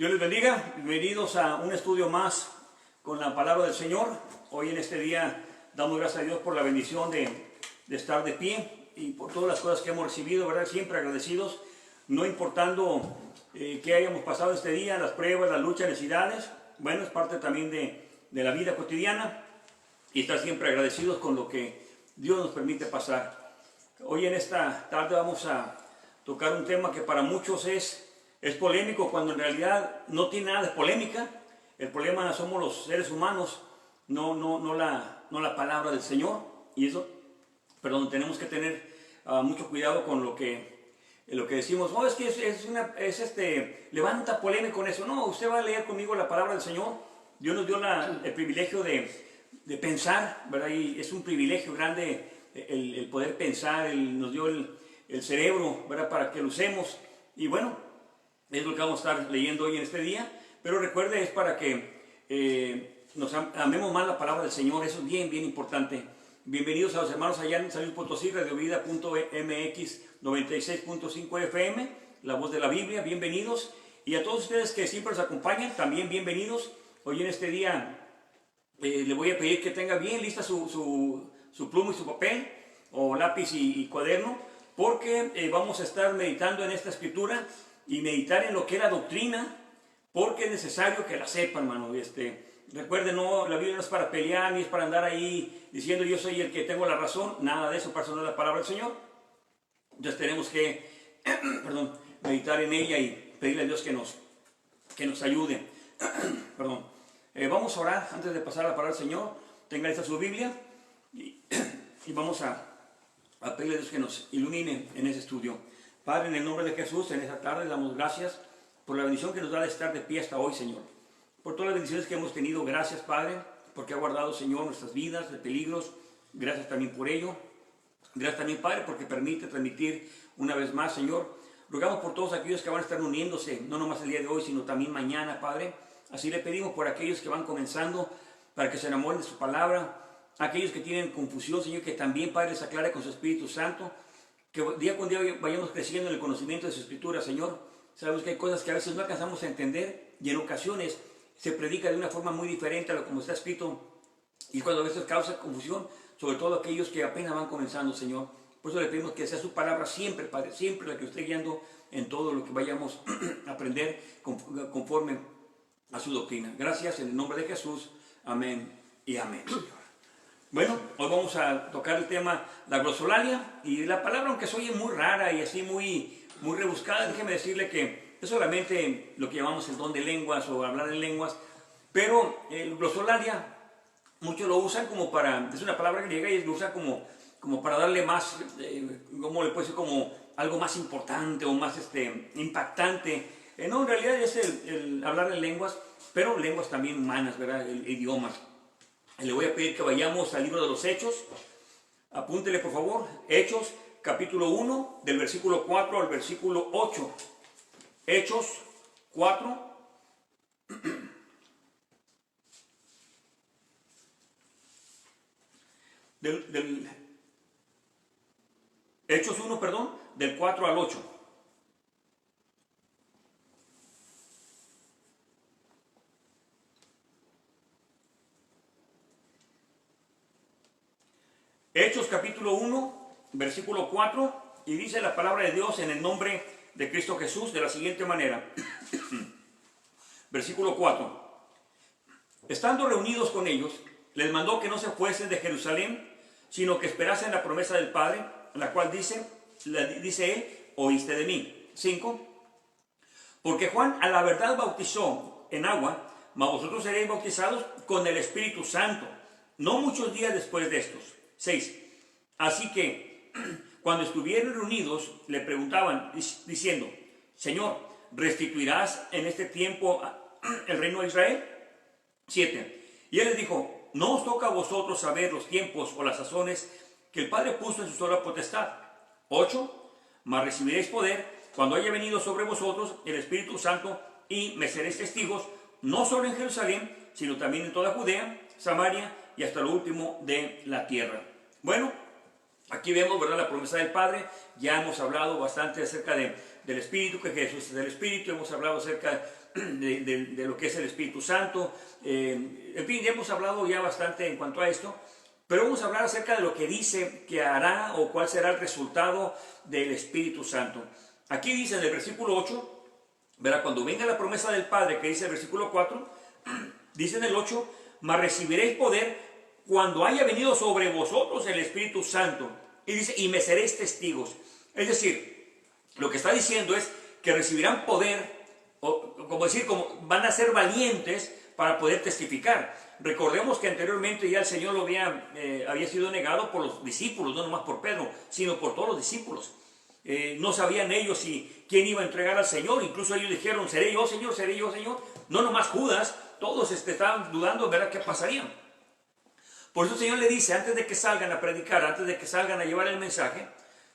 Dios les bendiga, bienvenidos a un estudio más con la palabra del Señor. Hoy en este día damos gracias a Dios por la bendición de estar de pie y por todas las cosas que hemos recibido, ¿verdad? Siempre agradecidos, no importando qué hayamos pasado este día, las pruebas, las luchas, necesidades. Bueno, es parte también de la vida cotidiana y estar siempre agradecidos con lo que Dios nos permite pasar. Hoy en esta tarde vamos a tocar un tema que para muchos es polémico, cuando en realidad no tiene nada de polémica. El problema somos los seres humanos, no la palabra del Señor. Y eso, perdón, tenemos que tener mucho cuidado con lo que decimos. No, es que levanta polémica con eso. No, usted va a leer conmigo la palabra del Señor. Dios nos dio el privilegio de pensar, ¿verdad? Y es un privilegio grande el poder pensar. Nos dio el cerebro, ¿verdad? Para que lo usemos. Y bueno, es lo que vamos a estar leyendo hoy en este día, pero recuerde, es para que nos amemos más la palabra del Señor. Eso es bien importante. Bienvenidos a los hermanos allá en San Luis Potosí, radiovida.mx 96.5 FM, la voz de la Biblia, bienvenidos. Y a todos ustedes que siempre nos acompañan, también bienvenidos. Hoy en este día le voy a pedir que tenga bien lista su pluma y su papel, o lápiz y cuaderno, porque vamos a estar meditando en esta escritura y meditar en lo que es la doctrina, porque es necesario que la sepan, hermano. Recuerden, no, la Biblia no es para pelear, ni es para andar ahí diciendo yo soy el que tengo la razón, nada de eso, para eso no es la palabra del Señor. Entonces tenemos que meditar en ella y pedirle a Dios que nos ayude. Vamos a orar antes de pasar la palabra del Señor. Tenga lista su Biblia y vamos a pedirle a Dios que nos ilumine en ese estudio. Padre, en el nombre de Jesús, en esta tarde le damos gracias por la bendición que nos da de estar de pie hasta hoy, Señor. Por todas las bendiciones que hemos tenido, gracias, Padre, porque ha guardado, Señor, nuestras vidas de peligros. Gracias también por ello. Gracias también, Padre, porque permite transmitir una vez más, Señor. Rogamos por todos aquellos que van a estar uniéndose, no nomás el día de hoy, sino también mañana, Padre. Así le pedimos por aquellos que van comenzando, para que se enamoren de su palabra. Aquellos que tienen confusión, Señor, que también, Padre, les aclare con su Espíritu Santo. Que día con día vayamos creciendo en el conocimiento de su Escritura, Señor. Sabemos que hay cosas que a veces no alcanzamos a entender y en ocasiones se predica de una forma muy diferente a lo como está escrito, y cuando a veces causa confusión, sobre todo aquellos que apenas van comenzando, Señor. Por eso le pedimos que sea su palabra siempre, Padre, siempre la que esté guiando en todo lo que vayamos a aprender conforme a su doctrina. Gracias en el nombre de Jesús. Amén y amén, Señor. Bueno, hoy vamos a tocar el tema, la glosolalia, y la palabra, aunque se oye muy rara y así muy rebuscada, déjeme decirle que es solamente lo que llamamos el don de lenguas o hablar en lenguas, pero el glosolalia, muchos lo usan como para, es una palabra griega y lo usan como para darle más, ¿cómo le puede decir? Como algo más importante o más impactante. No, en realidad es el hablar en lenguas, pero lenguas también humanas, ¿verdad? Idiomas. Le voy a pedir que vayamos al libro de los Hechos. Apúntele, por favor. Hechos, capítulo 1, del versículo 4 al versículo 8. Hechos 4. Hechos 1, perdón, del 4 al 8. Hechos capítulo 1, versículo 4, y dice la palabra de Dios en el nombre de Cristo Jesús de la siguiente manera. Versículo 4. Estando reunidos con ellos, les mandó que no se fuesen de Jerusalén, sino que esperasen la promesa del Padre, la cual dice él, oíste de mí. 5. Porque Juan a la verdad bautizó en agua, mas vosotros seréis bautizados con el Espíritu Santo, no muchos días después de estos. 6. Así que cuando estuvieron reunidos le preguntaban diciendo, Señor, ¿restituirás en este tiempo el reino de Israel? 7. Y él les dijo, no os toca a vosotros saber los tiempos o las sazones que el Padre puso en su sola potestad. 8. Mas recibiréis poder cuando haya venido sobre vosotros el Espíritu Santo y me seréis testigos, no solo en Jerusalén, sino también en toda Judea, Samaria y hasta lo último de la tierra. Bueno, Aquí vemos, ¿verdad?, la promesa del Padre. Ya hemos hablado bastante acerca del Espíritu, que Jesús es el Espíritu. Hemos hablado acerca de lo que es el Espíritu Santo. En fin, ya hemos hablado ya bastante en cuanto a esto. Pero vamos a hablar acerca de lo que dice que hará o cuál será el resultado del Espíritu Santo. Aquí dice en el versículo 8, verá, cuando venga la promesa del Padre, que dice el versículo 4, dice en el 8, mas recibiréis poder cuando haya venido sobre vosotros el Espíritu Santo. Y dice, y me seréis testigos. Es decir, lo que está diciendo es que recibirán poder, o como decir, como van a ser valientes para poder testificar. Recordemos que anteriormente ya el Señor lo había sido negado por los discípulos, no nomás por Pedro, sino por todos los discípulos. No sabían ellos quién iba a entregar al Señor. Incluso ellos dijeron, ¿seré yo, Señor? ¿Seré yo, Señor? No nomás Judas, todos estaban dudando, ¿verdad?, qué pasaría. Por eso el Señor le dice, antes de que salgan a predicar, antes de que salgan a llevar el mensaje,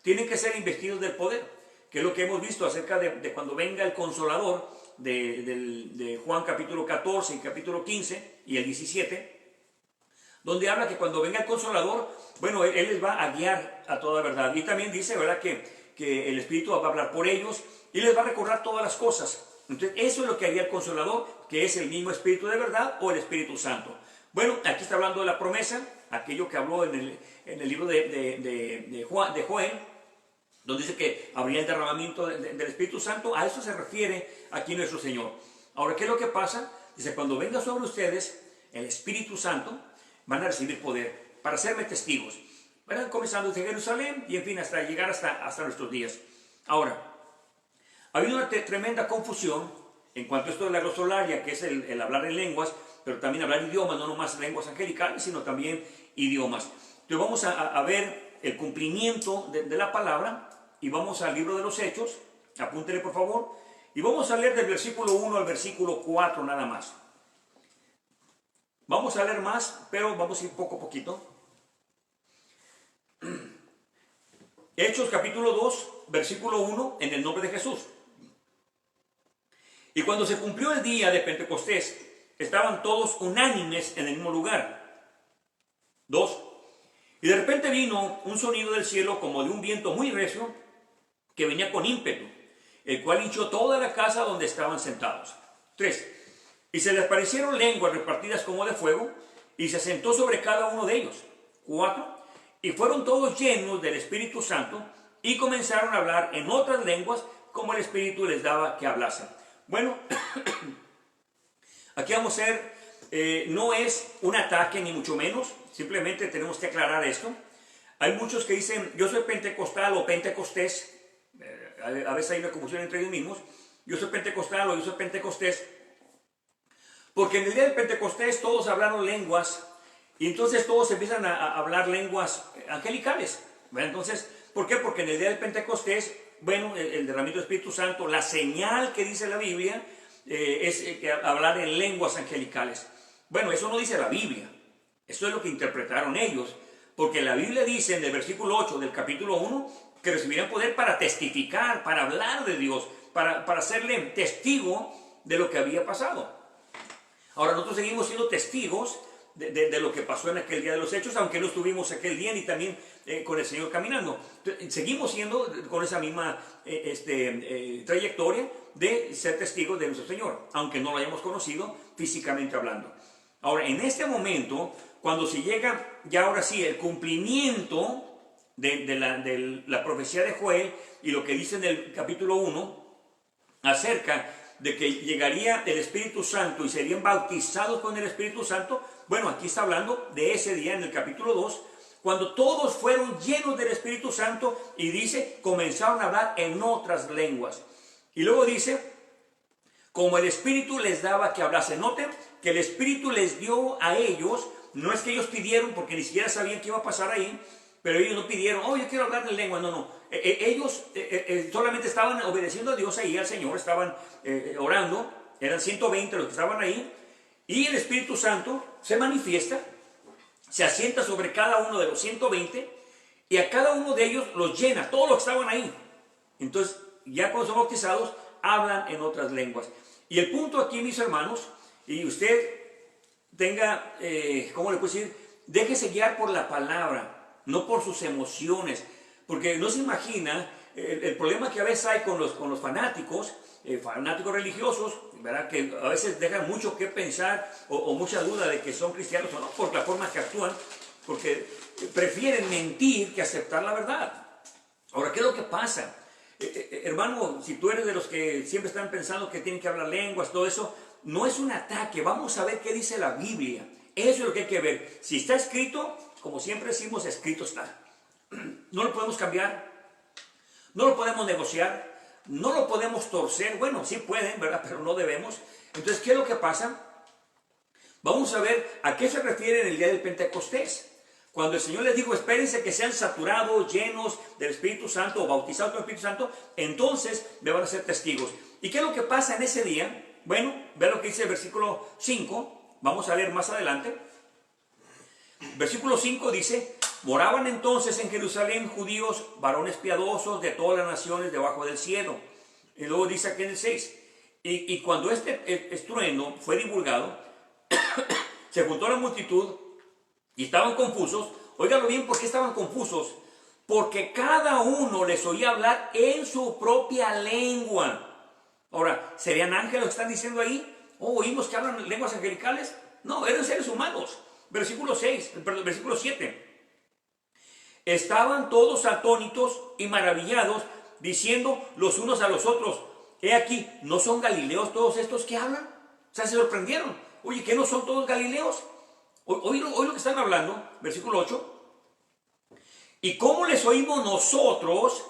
tienen que ser investidos del poder, que es lo que hemos visto acerca de cuando venga el Consolador de Juan capítulo 14 y capítulo 15 y el 17, donde habla que cuando venga el Consolador, bueno, Él les va a guiar a toda verdad. Y también dice, ¿verdad?, que el Espíritu va a hablar por ellos y les va a recordar todas las cosas. Entonces, eso es lo que haría el Consolador, que es el mismo Espíritu de verdad o el Espíritu Santo. Bueno, aquí está hablando de la promesa, aquello que habló en el libro de Joel, donde dice que habría el derramamiento del Espíritu Santo. A eso se refiere aquí nuestro Señor. Ahora, ¿qué es lo que pasa? Dice, cuando venga sobre ustedes el Espíritu Santo, van a recibir poder para serme testigos. Van comenzando desde Jerusalén y en fin, hasta llegar hasta nuestros días. Ahora, ha habido una tremenda confusión en cuanto a esto de la glosolalia, que es el hablar en lenguas, pero también hablar idiomas, no nomás lenguas angelicales, sino también idiomas. Entonces vamos a ver el cumplimiento de la palabra y vamos al libro de los Hechos, apúntele por favor, y vamos a leer del versículo 1 al versículo 4 nada más. Vamos a leer más, pero vamos a ir poco a poquito. Hechos capítulo 2, versículo 1, en el nombre de Jesús. Y cuando se cumplió el día de Pentecostés, estaban todos unánimes en el mismo lugar. 2. Y de repente vino un sonido del cielo como de un viento muy recio que venía con ímpetu, el cual hinchó toda la casa donde estaban sentados. 3. Y se les aparecieron lenguas repartidas como de fuego y se asentó sobre cada uno de ellos. 4. Y fueron todos llenos del Espíritu Santo y comenzaron a hablar en otras lenguas como el Espíritu les daba que hablasen. Bueno, aquí vamos a ver, no es un ataque ni mucho menos, simplemente tenemos que aclarar esto. Hay muchos que dicen, yo soy pentecostal o pentecostés, a veces hay una confusión entre ellos mismos, yo soy pentecostal o yo soy pentecostés, porque en el día del Pentecostés todos hablaron lenguas y entonces todos empiezan a hablar lenguas angelicales. ¿Verdad? Entonces, ¿por qué? Porque en el día del Pentecostés, bueno, el derramamiento del Espíritu Santo, la señal que dice la Biblia es hablar en lenguas angelicales. Bueno, eso no dice la Biblia, eso es lo que interpretaron ellos, porque la Biblia dice en el versículo 8 del capítulo 1 que recibirán poder para testificar, para hablar de Dios, para serle testigo de lo que había pasado. Ahora nosotros seguimos siendo testigos de lo que pasó en aquel día de los Hechos, aunque no estuvimos aquel día ni también con el Señor caminando. Seguimos siendo con esa misma trayectoria de ser testigos de nuestro Señor, aunque no lo hayamos conocido físicamente hablando. Ahora, en este momento, cuando se llega ya ahora sí el cumplimiento de la profecía de Joel y lo que dice en el capítulo 1 acerca de que llegaría el Espíritu Santo y serían bautizados con el Espíritu Santo, bueno, aquí está hablando de ese día en el capítulo 2, cuando todos fueron llenos del Espíritu Santo y dice, comenzaron a hablar en otras lenguas. Y luego dice, como el Espíritu les daba que hablasen. Noten que el Espíritu les dio a ellos, no es que ellos pidieron porque ni siquiera sabían qué iba a pasar ahí, pero ellos no pidieron, oh, yo quiero hablar en lengua, no. Ellos solamente estaban obedeciendo a Dios ahí, al Señor, estaban orando, eran 120 los que estaban ahí, y el Espíritu Santo se manifiesta, se asienta sobre cada uno de los 120, y a cada uno de ellos los llena, todos los que estaban ahí. Entonces, ya cuando son bautizados, hablan en otras lenguas. Y el punto aquí, mis hermanos, y usted tenga, ¿cómo le puedo decir? Déjese guiar por la palabra. no por sus emociones. Porque no se imagina el problema que a veces hay con los fanáticos, fanáticos religiosos, ¿verdad? Que a veces dejan mucho que pensar o mucha duda de que son cristianos o no, por la forma que actúan, porque prefieren mentir que aceptar la verdad. Ahora, ¿qué es lo que pasa? Hermano, si tú eres de los que siempre están pensando que tienen que hablar lenguas, todo eso, no es un ataque. Vamos a ver qué dice la Biblia. Eso es lo que hay que ver. Si está escrito, como siempre decimos, escrito está. No lo podemos cambiar, no lo podemos negociar, no lo podemos torcer. Bueno, sí pueden, ¿verdad? Pero no debemos. Entonces, ¿qué es lo que pasa? Vamos a ver a qué se refiere en el día del Pentecostés. Cuando el Señor les dijo, espérense que sean saturados, llenos del Espíritu Santo o bautizados con el Espíritu Santo, entonces me van a ser testigos. ¿Y qué es lo que pasa en ese día? Bueno, ve lo que dice el versículo 5, vamos a leer más adelante. Versículo 5 dice, moraban entonces en Jerusalén judíos, varones piadosos de todas las naciones debajo del cielo. Y luego dice aquí en el 6, y cuando este estruendo fue divulgado, se juntó la multitud y estaban confusos. Óigalo bien, ¿por qué estaban confusos? Porque cada uno les oía hablar en su propia lengua. Ahora, ¿serían ángeles lo que están diciendo ahí? ¿O oímos que hablan lenguas angelicales? No, eran seres humanos. Versículo 7. Estaban todos atónitos y maravillados, diciendo los unos a los otros, he aquí, ¿no son galileos todos estos que hablan? O sea, se sorprendieron. Oye, ¿qué no son todos galileos? Hoy lo que están hablando, versículo 8. ¿Y cómo les oímos nosotros,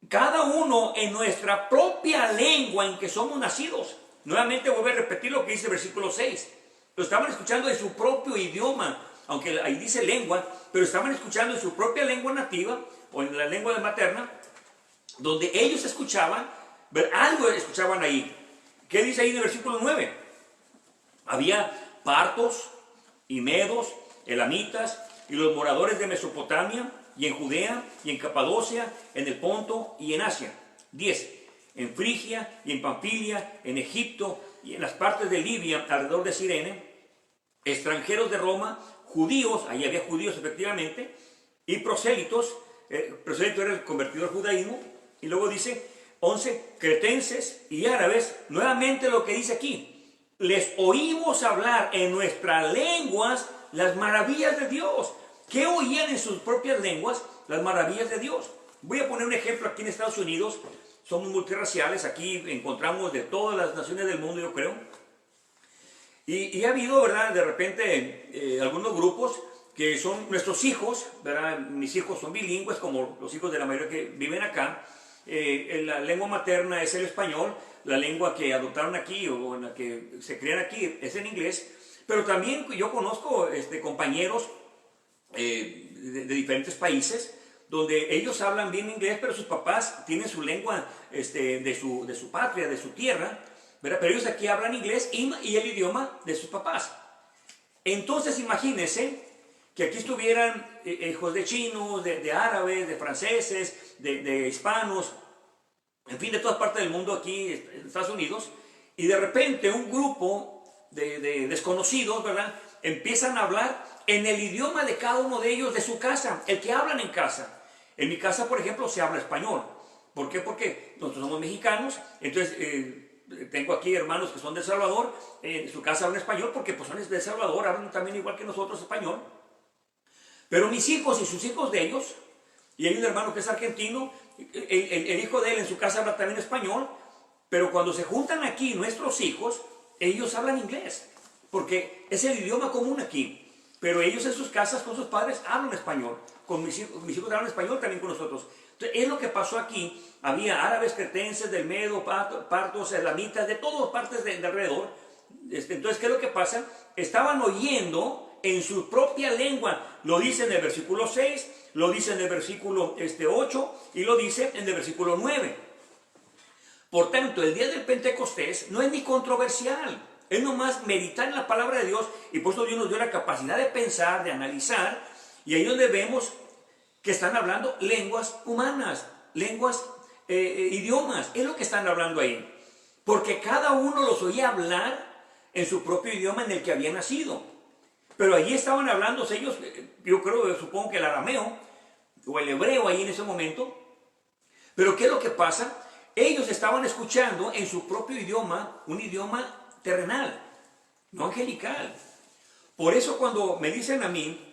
cada uno en nuestra propia lengua en que somos nacidos? Nuevamente vuelvo a repetir lo que dice el versículo 6. Lo estaban escuchando en su propio idioma, aunque ahí dice lengua, pero estaban escuchando en su propia lengua nativa, o en la lengua materna, donde ellos escuchaban, algo escuchaban ahí. ¿Qué dice ahí en el versículo 9? Había partos y medos, elamitas, y los moradores de Mesopotamia, y en Judea, y en Capadocia, en el Ponto, y en Asia. 10. En Frigia, y en Pamfilia, en Egipto, y en las partes de Libia, alrededor de Cirene, extranjeros de Roma, judíos, ahí había judíos efectivamente, y prosélitos, prosélito era el convertido al judaísmo, y luego dice, 11, cretenses y árabes, nuevamente lo que dice aquí, les oímos hablar en nuestras lenguas las maravillas de Dios. ¿Qué oían en sus propias lenguas? Las maravillas de Dios. Voy a poner un ejemplo aquí en Estados Unidos. Somos multirraciales, aquí encontramos de todas las naciones del mundo, yo creo. Y ha habido, ¿verdad? De repente algunos grupos que son nuestros hijos, ¿verdad? Mis hijos son bilingües, como los hijos de la mayoría que viven acá. La lengua materna es el español, la lengua que adoptaron aquí o en la que se crían aquí es el inglés, pero también yo conozco compañeros de diferentes países donde ellos hablan bien inglés, pero sus papás tienen su lengua de su patria, de su tierra, ¿verdad? Pero ellos aquí hablan inglés y el idioma de sus papás. Entonces imagínense que aquí estuvieran hijos de chinos, de árabes, de franceses, de hispanos, en fin, de todas partes del mundo aquí en Estados Unidos, y de repente un grupo de desconocidos, ¿verdad?, empiezan a hablar en el idioma de cada uno de ellos de su casa, el que hablan en casa. En mi casa, por ejemplo, se habla español. ¿Por qué? Porque nosotros somos mexicanos, entonces tengo aquí hermanos que son de El Salvador, en su casa hablan español porque pues son de El Salvador, hablan también igual que nosotros español. Pero mis hijos y sus hijos de ellos, y hay un hermano que es argentino, el hijo de él en su casa habla también español, pero cuando se juntan aquí nuestros hijos, ellos hablan inglés, porque es el idioma común aquí. Pero ellos en sus casas con sus padres hablan español. Con mis hijos hablan español también con nosotros. Entonces, es lo que pasó aquí. Había árabes, cretenses, del Medo, partos, elamitas, de todas partes de alrededor. Entonces, ¿qué es lo que pasa? Estaban oyendo en su propia lengua. Lo dice en el versículo 6, lo dice en el versículo 8 y lo dice en el versículo 9. Por tanto, el día del Pentecostés no es ni controversial. Es nomás meditar en la palabra de Dios, y por eso Dios nos dio la capacidad de pensar, de analizar, y ahí es donde vemos que están hablando lenguas humanas, lenguas, idiomas, es lo que están hablando ahí, porque cada uno los oía hablar en su propio idioma en el que había nacido, pero allí estaban hablando ellos, yo creo, supongo que el arameo, o el hebreo ahí en ese momento. Pero ¿qué es lo que pasa? Ellos estaban escuchando en su propio idioma, un idioma terrenal, no angelical. Por eso cuando me dicen a mí,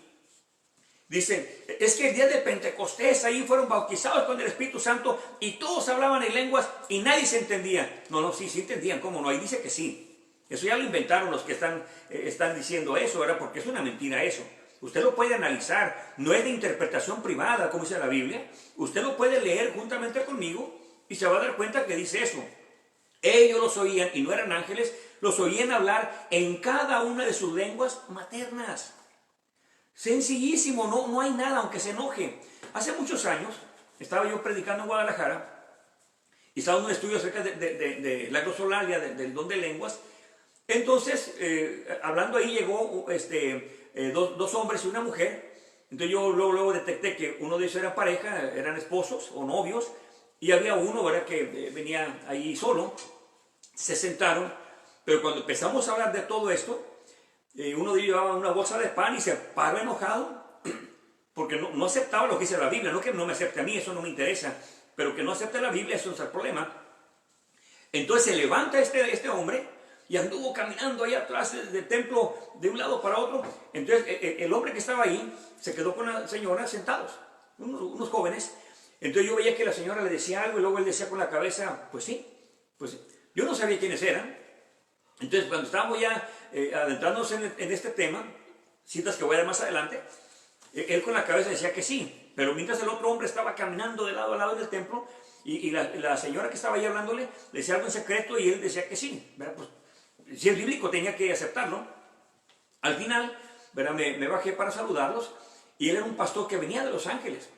dicen, es que el día de Pentecostés ahí fueron bautizados con el Espíritu Santo y todos hablaban en lenguas y nadie se entendía. No, no, sí entendían, ¿cómo no? Ahí dice que sí. Eso ya lo inventaron los que están diciendo eso, ¿verdad? Porque es una mentira eso. Usted lo puede analizar, no es de interpretación privada, como dice la Biblia. Usted lo puede leer juntamente conmigo y se va a dar cuenta que dice eso. Ellos los oían, y no eran ángeles, los oían hablar en cada una de sus lenguas maternas. Sencillísimo, no hay nada, aunque se enoje. Hace muchos años estaba yo predicando en Guadalajara y estaba en un estudio acerca de la glosolalia, del don de lenguas. Entonces, hablando ahí, llegó dos hombres y una mujer. Entonces yo luego detecté que uno de ellos era pareja, eran esposos o novios, y había uno, ¿verdad?, que venía ahí solo. Se sentaron, pero cuando empezamos a hablar de todo esto, uno de ellos llevaba una bolsa de pan y se paró enojado porque no aceptaba lo que dice la Biblia. No que no me acepte a mí, eso no me interesa, pero que no acepte la Biblia, eso no es el problema. Entonces se levanta este hombre y anduvo caminando ahí atrás del templo de un lado para otro. Entonces el hombre que estaba ahí se quedó con la señora sentados, unos jóvenes. Entonces yo veía que la señora le decía algo y luego él decía con la cabeza, pues sí, pues yo no sabía quiénes eran. Entonces cuando estábamos ya adentrándonos en este tema, citas que voy a dar más adelante, él con la cabeza decía que sí, pero mientras el otro hombre estaba caminando de lado a lado del templo y la señora que estaba ahí hablándole le decía algo en secreto y él decía que sí, ¿verdad? Pues si es bíblico tenía que aceptarlo. Al final, ¿verdad?, me bajé para saludarlos y él era un pastor que venía de Los Ángeles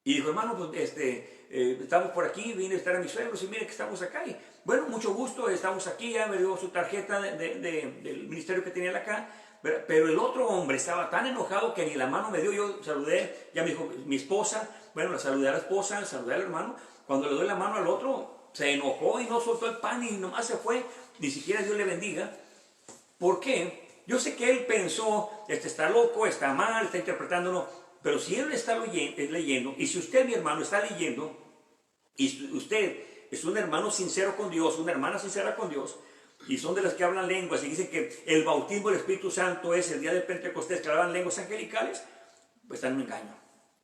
y dijo, hermano, pues estamos por aquí, vine a estar a mis suegros y mire que estamos acá. Y bueno, mucho gusto, estamos aquí, ya me dio su tarjeta del ministerio que tenía acá. Pero el otro hombre estaba tan enojado que ni la mano me dio. Yo saludé, ya me dijo mi esposa, bueno, la saludé a la esposa, saludé al hermano. Cuando le doy la mano al otro, se enojó y no soltó el pan y nomás se fue, ni siquiera Dios le bendiga. ¿Por qué? Yo sé que él pensó, está loco, está mal, está interpretándolo, pero si él está leyendo, y si usted, mi hermano, está leyendo, y usted es un hermano sincero con Dios, una hermana sincera con Dios, y son de las que hablan lenguas y dicen que el bautismo del Espíritu Santo es el día del Pentecostés, que hablan lenguas angelicales, pues está en un engaño.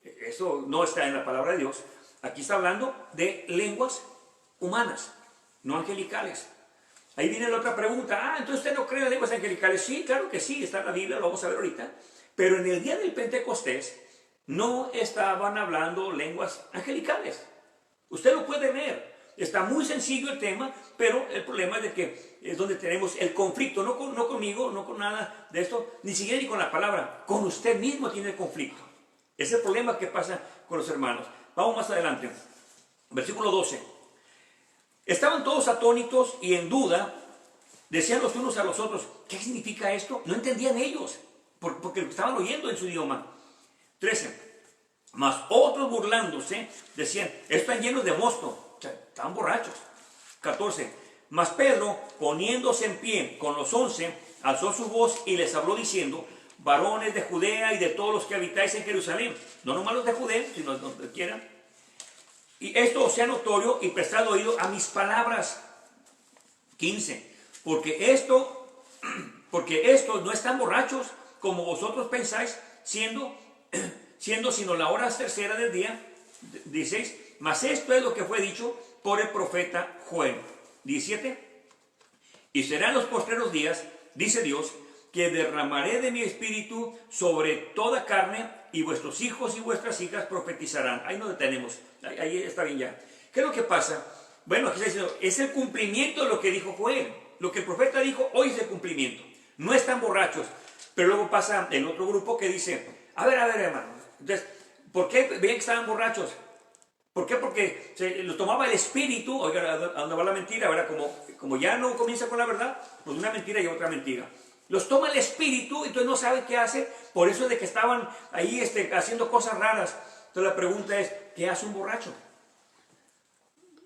Eso no está en la palabra de Dios. Aquí está hablando de lenguas humanas, no angelicales. Ahí viene la otra pregunta. Entonces usted no cree en lenguas angelicales. Sí, claro que sí, está en la Biblia, lo vamos a ver ahorita. Pero en el día del Pentecostés no estaban hablando lenguas angelicales. Usted lo puede ver. Está muy sencillo el tema, pero el problema es de que es donde tenemos el conflicto, no conmigo, no con nada de esto, ni siquiera ni con la palabra, con usted mismo tiene el conflicto. Es el problema que pasa con los hermanos. Vamos más adelante. Versículo 12. Estaban todos atónitos y en duda, decían los unos a los otros, ¿qué significa esto? No entendían ellos, porque estaban oyendo en su idioma. 13. Mas otros burlándose decían, están llenos de mosto, o sea, estaban borrachos. 14. Mas Pedro, poniéndose en pie con los 11, alzó su voz y les habló diciendo, varones de Judea y de todos los que habitáis en Jerusalén, no nomás los de Judea, sino donde quieran, y esto os sea notorio y prestad oído a mis palabras. 15. Porque estos no están borrachos como vosotros pensáis, siendo sino la hora tercera del día. 16. Mas esto es lo que fue dicho por el profeta Joel. 17. Y serán los postreros días, dice Dios, que derramaré de mi espíritu sobre toda carne, y vuestros hijos y vuestras hijas profetizarán. Ahí nos detenemos, ahí está bien ya. ¿Qué es lo que pasa? Bueno, aquí está diciendo, es el cumplimiento de lo que dijo Joel. Lo que el profeta dijo, hoy es el cumplimiento. No están borrachos. Pero luego pasa el otro grupo que dice, a ver, hermano, entonces, ¿por qué veían que estaban borrachos? ¿Por qué? Porque se los tomaba el espíritu. Oiga, ¿a dónde va la mentira? ¿Verdad? Como ya no comienza con la verdad, pues una mentira y otra mentira. Los toma el espíritu y entonces no saben qué hace. Por eso es de que estaban ahí haciendo cosas raras. Entonces la pregunta es, ¿qué hace un borracho?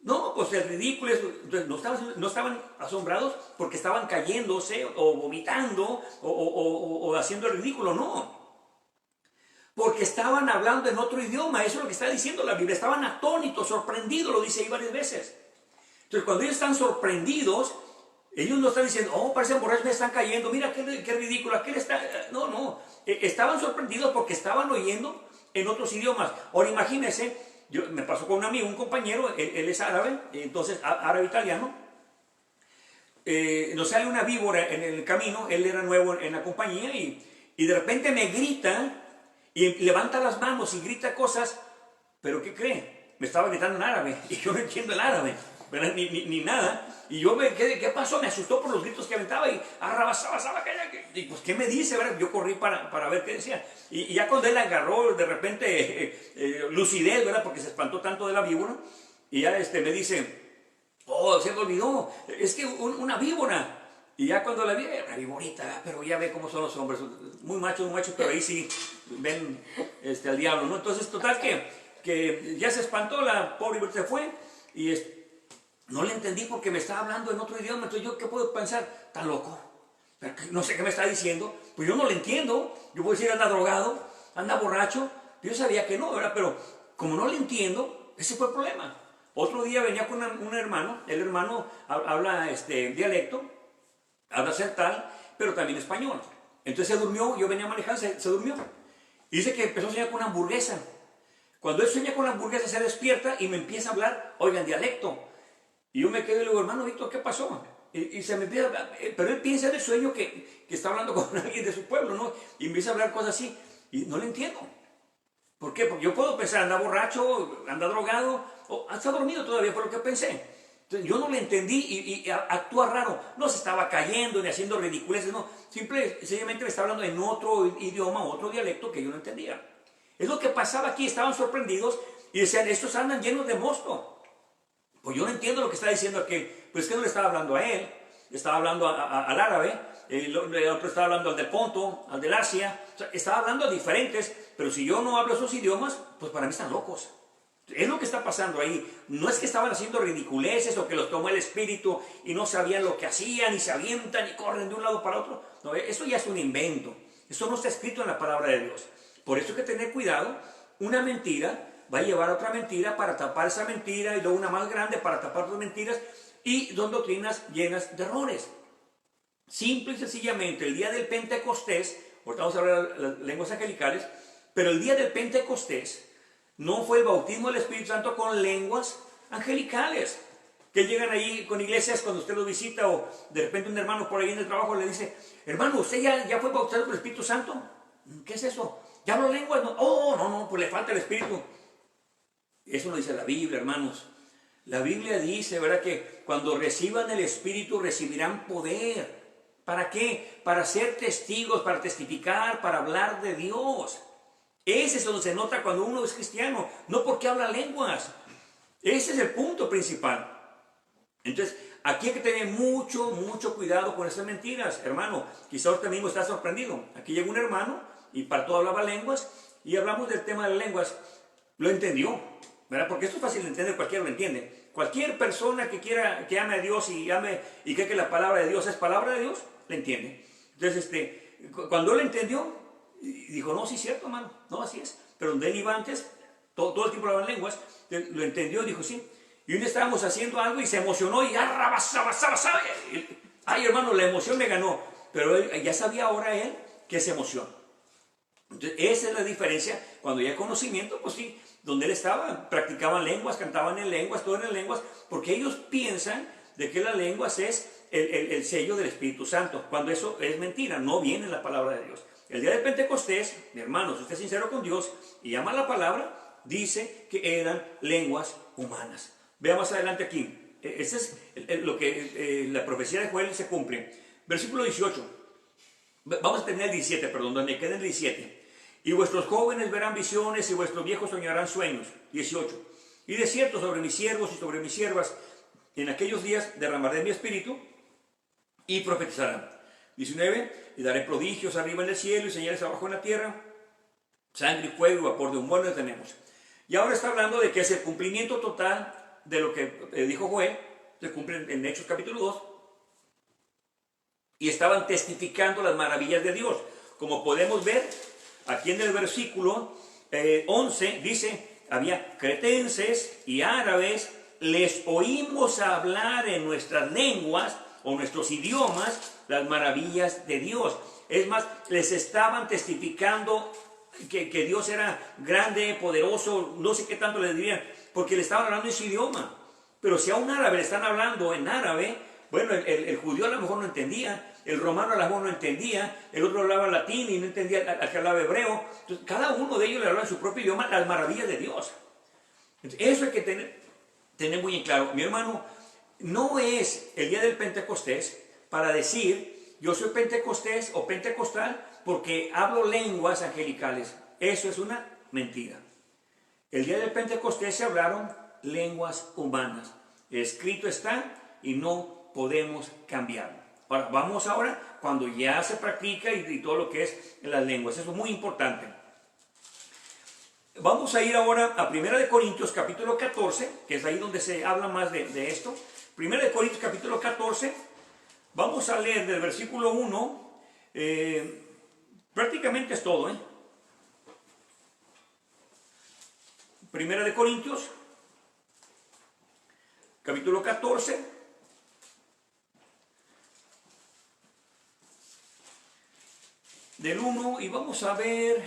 No, pues el ridículo es, entonces no estaban asombrados porque estaban cayéndose o vomitando o haciendo el ridículo, no. porque estaban hablando en otro idioma. Eso es lo que está diciendo la Biblia. Estaban atónitos, sorprendidos, lo dice ahí varias veces. Entonces, cuando ellos están sorprendidos, ellos no están diciendo, oh, parecen borrachos, me están cayendo, mira qué ridículo, aquel está... No, no, estaban sorprendidos porque estaban oyendo en otros idiomas. Ahora imagínense, me pasó con un amigo, un compañero, él es árabe, entonces árabe italiano. Nos sale una víbora en el camino, él era nuevo en la compañía y de repente me grita y levanta las manos y grita cosas, pero ¿qué cree? Me estaba gritando en árabe y yo no entiendo el árabe, ni nada. Y yo ¿qué pasó? Me asustó por los gritos que aventaba y arrabasaba, y pues ¿qué me dice? ¿Verdad? Yo corrí para ver qué decía. Y ya cuando él agarró de repente lucidez, ¿verdad? Porque se espantó tanto de la víbora, y ya me dice, oh, se me olvidó, es que una víbora. Y ya cuando la vi, una víborita, pero ya ve cómo son los hombres, muy machos, pero ahí sí ven al diablo, ¿no? Entonces, total que ya se espantó, la pobre víbora se fue, y no le entendí porque me estaba hablando en otro idioma. Entonces, ¿yo qué puedo pensar? Tan loco, pero no sé qué me está diciendo, pues yo no lo entiendo. Yo puedo decir, anda drogado, anda borracho. Yo sabía que no, ¿verdad? Pero como no le entiendo, ese fue el problema. Otro día venía con un hermano, el hermano habla dialecto, habla celtal, pero también español. Entonces se durmió, yo venía manejando, se durmió. Y dice que empezó a soñar con una hamburguesa. Cuando él sueña con la hamburguesa se despierta y me empieza a hablar, oiga, en dialecto. Y yo me quedo y le digo, hermano Víctor, ¿qué pasó? Y se me empieza a hablar, pero él piensa en el sueño que está hablando con alguien de su pueblo, ¿no? Y empieza a hablar cosas así, y no le entiendo. ¿Por qué? Porque yo puedo pensar, anda borracho, anda drogado, o está dormido todavía, fue lo que pensé. Entonces, yo no le entendí y actúa raro. No se estaba cayendo ni haciendo ridiculeces, no. Sencillamente me está hablando en otro idioma, otro dialecto que yo no entendía. Es lo que pasaba aquí, estaban sorprendidos y decían, estos andan llenos de mosto. Pues yo no entiendo lo que está diciendo aquel. Pues es que no le estaba hablando a él, le estaba hablando al árabe, el otro estaba hablando al del Ponto, al del Asia. O sea, estaba hablando a diferentes, pero si yo no hablo esos idiomas, pues para mí están locos. Es lo que está pasando ahí. No es que estaban haciendo ridiculeces o que los tomó el espíritu y no sabían lo que hacían y se avientan y corren de un lado para otro. No, eso ya es un invento. Eso no está escrito en la palabra de Dios. Por eso hay que tener cuidado. Una mentira va a llevar a otra mentira para tapar esa mentira y luego una más grande para tapar otras mentiras, y son doctrinas llenas de errores. Simple y sencillamente, el día del Pentecostés, ahorita vamos a hablar de las lenguas angelicales, pero el día del Pentecostés no fue el bautismo del Espíritu Santo con lenguas angelicales, que llegan ahí con iglesias cuando usted los visita, o de repente un hermano por ahí en el trabajo le dice, hermano, ¿usted ya fue bautizado por el Espíritu Santo? ¿Qué es eso? ¿Ya habló lenguas? No. Oh, no, pues le falta el Espíritu. Eso lo dice la Biblia, hermanos. La Biblia dice, ¿verdad?, que cuando reciban el Espíritu recibirán poder. ¿Para qué? Para ser testigos, para testificar, para hablar de Dios. Ese es donde se nota cuando uno es cristiano, no porque habla lenguas. Ese es el punto principal. Entonces, aquí hay que tener mucho cuidado con esas mentiras, hermano. Quizá usted mismo está sorprendido. Aquí llega un hermano y para todo hablaba lenguas, y hablamos del tema de las lenguas. Lo entendió, ¿verdad? Porque esto es fácil de entender, cualquiera lo entiende. Cualquier persona que ame a Dios y cree que la palabra de Dios es palabra de Dios, le entiende. Entonces, cuando él entendió, dijo, no, sí es cierto, hermano, no, así es. Pero donde él iba antes, todo el tiempo hablaban lenguas, lo entendió, dijo, sí. Y un día estábamos haciendo algo y se emocionó y ay, hermano, la emoción me ganó. Pero él, ya sabía ahora él que es emoción. Entonces, esa es la diferencia. Cuando ya hay conocimiento, pues sí, donde él estaba, practicaban lenguas, cantaban en lenguas, todo en lenguas, porque ellos piensan de que las lenguas es el sello del Espíritu Santo, cuando eso es mentira, no viene en la palabra de Dios. El día de Pentecostés, mi hermano, si usted es sincero con Dios y ama la palabra, dice que eran lenguas humanas. Vea más adelante aquí, ese es lo que la profecía de Joel se cumple. Versículo 18, vamos a tener el 17, perdón, donde queda el 17. Y vuestros jóvenes verán visiones y vuestros viejos soñarán sueños. 18. Y de cierto sobre mis siervos y sobre mis siervas en aquellos días derramaré mi espíritu y profetizarán. 19. Y daré prodigios arriba en el cielo y señales abajo en la tierra, sangre y fuego y vapor de un molino tenemos. Y ahora está hablando de que es el cumplimiento total de lo que dijo Joel, se cumple en Hechos capítulo 2, y estaban testificando las maravillas de Dios. Como podemos ver, aquí en el versículo 11 dice, había cretenses y árabes, les oímos hablar en nuestras lenguas o nuestros idiomas las maravillas de Dios. Es más, les estaban testificando que Dios era grande, poderoso, no sé qué tanto les dirían, porque le estaban hablando en su idioma. Pero si a un árabe le están hablando en árabe, bueno, el judío a lo mejor no entendía, el romano a lo mejor no entendía, el otro hablaba latín y no entendía al que hablaba hebreo. Entonces, cada uno de ellos le hablaba en su propio idioma las maravillas de Dios. Entonces, eso hay que tener muy en claro. Mi hermano, no es el día del Pentecostés para decir, yo soy pentecostés o pentecostal porque hablo lenguas angelicales. Eso es una mentira. El día del Pentecostés se hablaron lenguas humanas. Escrito está y no podemos cambiarlo. Ahora, vamos ahora cuando ya se practica y todo lo que es las lenguas. Eso es muy importante. Vamos a ir ahora a 1 Corintios capítulo 14, que es ahí donde se habla más de esto. 1 Corintios capítulo 14, vamos a leer del versículo 1, prácticamente es todo, 1 Corintios capítulo 14, del 1, y vamos a ver,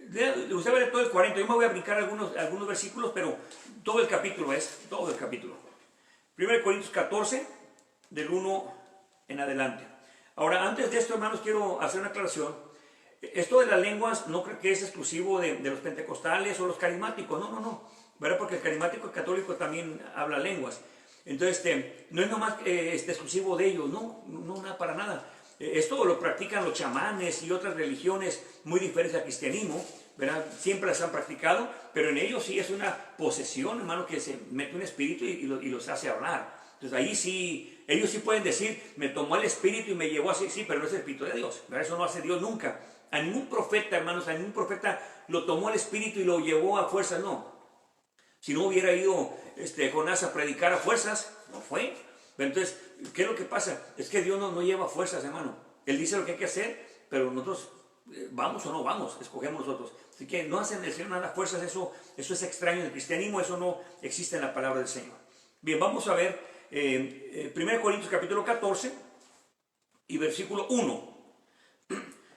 usted va a leer todo el 40, yo me voy a brincar algunos versículos, pero todo el capítulo es, todo el capítulo. 1 Corintios 14, del 1 en adelante. Ahora, antes de esto, hermanos, quiero hacer una aclaración. Esto de las lenguas no creo que es exclusivo de los pentecostales o los carismáticos, no, ¿verdad? Porque el carismático católico también habla lenguas. Entonces, no es nomás exclusivo de ellos, no, nada para nada. Esto lo practican los chamanes y otras religiones muy diferentes al cristianismo, ¿verdad? Siempre las han practicado, pero en ellos sí es una posesión, hermano, que se mete un espíritu y los hace hablar. Entonces ahí sí, ellos sí pueden decir, me tomó el espíritu y me llevó así, sí, pero no es el espíritu de Dios, ¿verdad? Eso no hace Dios nunca. A ningún profeta, hermanos, a ningún profeta lo tomó el espíritu y lo llevó a fuerzas, no. Si no hubiera ido Jonás a predicar a fuerzas, no fue. Pero entonces, ¿qué es lo que pasa? Es que Dios no lleva fuerzas, hermano. Él dice lo que hay que hacer, pero nosotros vamos o no vamos, escogemos nosotros. Así que no hacen del Señor nada fuerzas, eso es extraño en el cristianismo, eso no existe en la palabra del Señor. Bien, vamos a ver 1 Corintios capítulo 14 y versículo 1.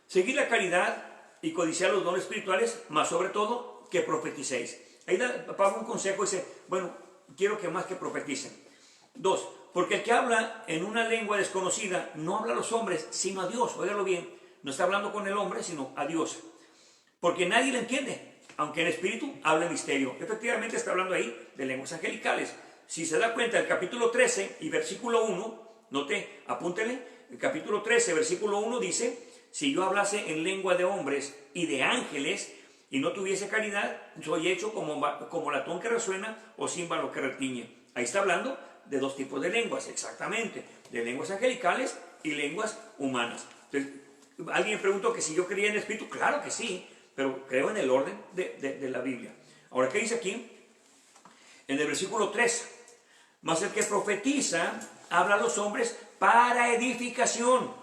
Seguid la caridad y codiciar los dones espirituales, mas sobre todo que profeticéis. Ahí da Pablo un consejo, dice, bueno, quiero que más que profeticen. 2, porque el que habla en una lengua desconocida no habla a los hombres, sino a Dios. Óigalo bien, no está hablando con el hombre, sino a Dios. Porque nadie le entiende, aunque en espíritu habla en misterio. Efectivamente está hablando ahí de lenguas angelicales. Si se da cuenta, el capítulo 13 y versículo 1, note, apúntele, el capítulo 13, versículo 1 dice, si yo hablase en lengua de hombres y de ángeles y no tuviese caridad, soy hecho como latón que resuena o címbalo que retiñe. Ahí está hablando de dos tipos de lenguas, exactamente, de lenguas angelicales y lenguas humanas. Entonces, alguien preguntó que si yo creía en el Espíritu, claro que sí, pero creo en el orden de la Biblia. Ahora, ¿qué dice aquí? En el versículo 3, mas el que profetiza habla a los hombres para edificación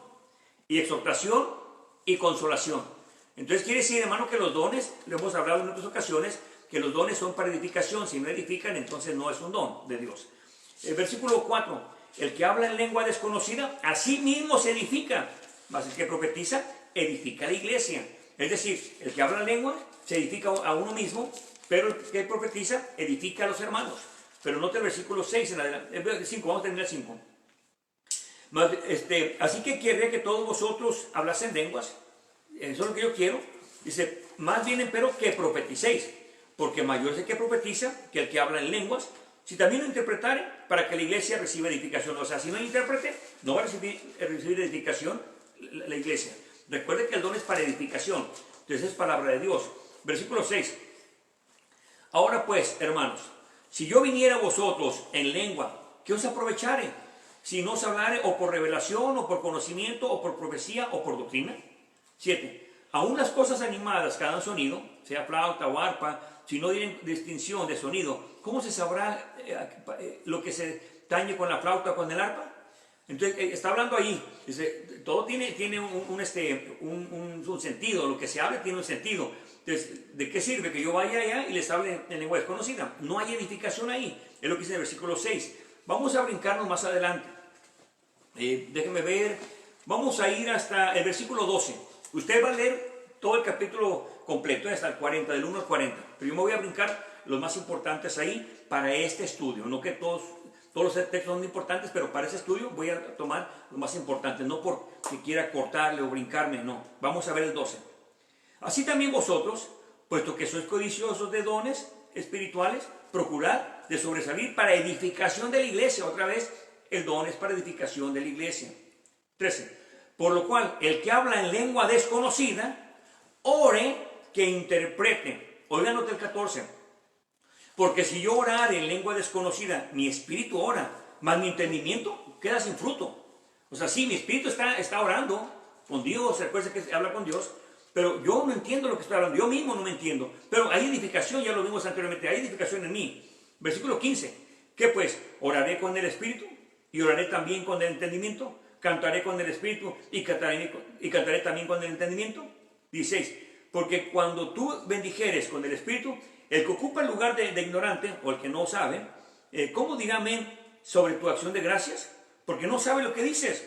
y exhortación y consolación. Entonces quiere decir, hermano, que los dones, lo hemos hablado en otras ocasiones, que los dones son para edificación. Si no edifican, entonces no es un don de Dios. El versículo 4, el que habla en lengua desconocida, a sí mismo se edifica, mas el que profetiza, edifica la iglesia. Es decir, el que habla en lengua se edifica a uno mismo, pero el que profetiza, edifica a los hermanos. Pero note el versículo 6 en adelante, el 5, vamos a terminar el 5. Así que querría que todos vosotros hablasen lenguas. Eso es lo que yo quiero. Dice, más bien empero que profeticéis, porque mayor es el que profetiza que el que habla en lenguas. Si también lo interpretare, para que la iglesia reciba edificación. O sea, si no hay intérprete, no va a recibir edificación la iglesia. Recuerde que el don es para edificación. Entonces es palabra de Dios. Versículo 6. Ahora pues, hermanos, si yo viniera a vosotros en lengua, ¿qué os aprovechare? Si no os hablare o por revelación, o por conocimiento, o por profecía, o por doctrina. 7. Aún las cosas animadas que dan sonido, sea flauta o arpa, si no tienen distinción de sonido, ¿cómo se sabrá lo que se tañe con la flauta o con el arpa? Entonces, está hablando ahí, dice, todo tiene un sentido, lo que se habla tiene un sentido. Entonces, ¿de qué sirve que yo vaya allá y les hable en lengua desconocida? No hay edificación ahí, es lo que dice en el versículo 6. Vamos a brincarnos más adelante. Déjenme ver, vamos a ir hasta el versículo 12. Usted va a leer todo el capítulo completo, hasta el 40, del 1 al 40. Pero yo me voy a brincar los más importantes ahí para este estudio. No que todos los textos son importantes, pero para ese estudio voy a tomar los más importantes. No porque quiera cortarle o brincarme, no. Vamos a ver el 12. Así también vosotros, puesto que sois codiciosos de dones espirituales, procurad de sobresalir para edificación de la iglesia. Otra vez, el don es para edificación de la iglesia. 13. Por lo cual, el que habla en lengua desconocida, ore que interprete. Oigan, nota el 14. Porque si yo orare en lengua desconocida, mi espíritu ora, mas mi entendimiento queda sin fruto. O sea, sí, mi espíritu está orando con Dios, recuerda que habla con Dios, pero yo no entiendo lo que estoy hablando, yo mismo no me entiendo. Pero hay edificación, ya lo vimos anteriormente, hay edificación en mí. Versículo 15. ¿Qué pues? Oraré con el espíritu y oraré también con el entendimiento. Cantaré con el espíritu y cantaré también con el entendimiento. 16. Porque cuando tú bendijeres con el espíritu, el que ocupa el lugar de ignorante o el que no sabe, ¿cómo dirá amén sobre tu acción de gracias? Porque no sabe lo que dices.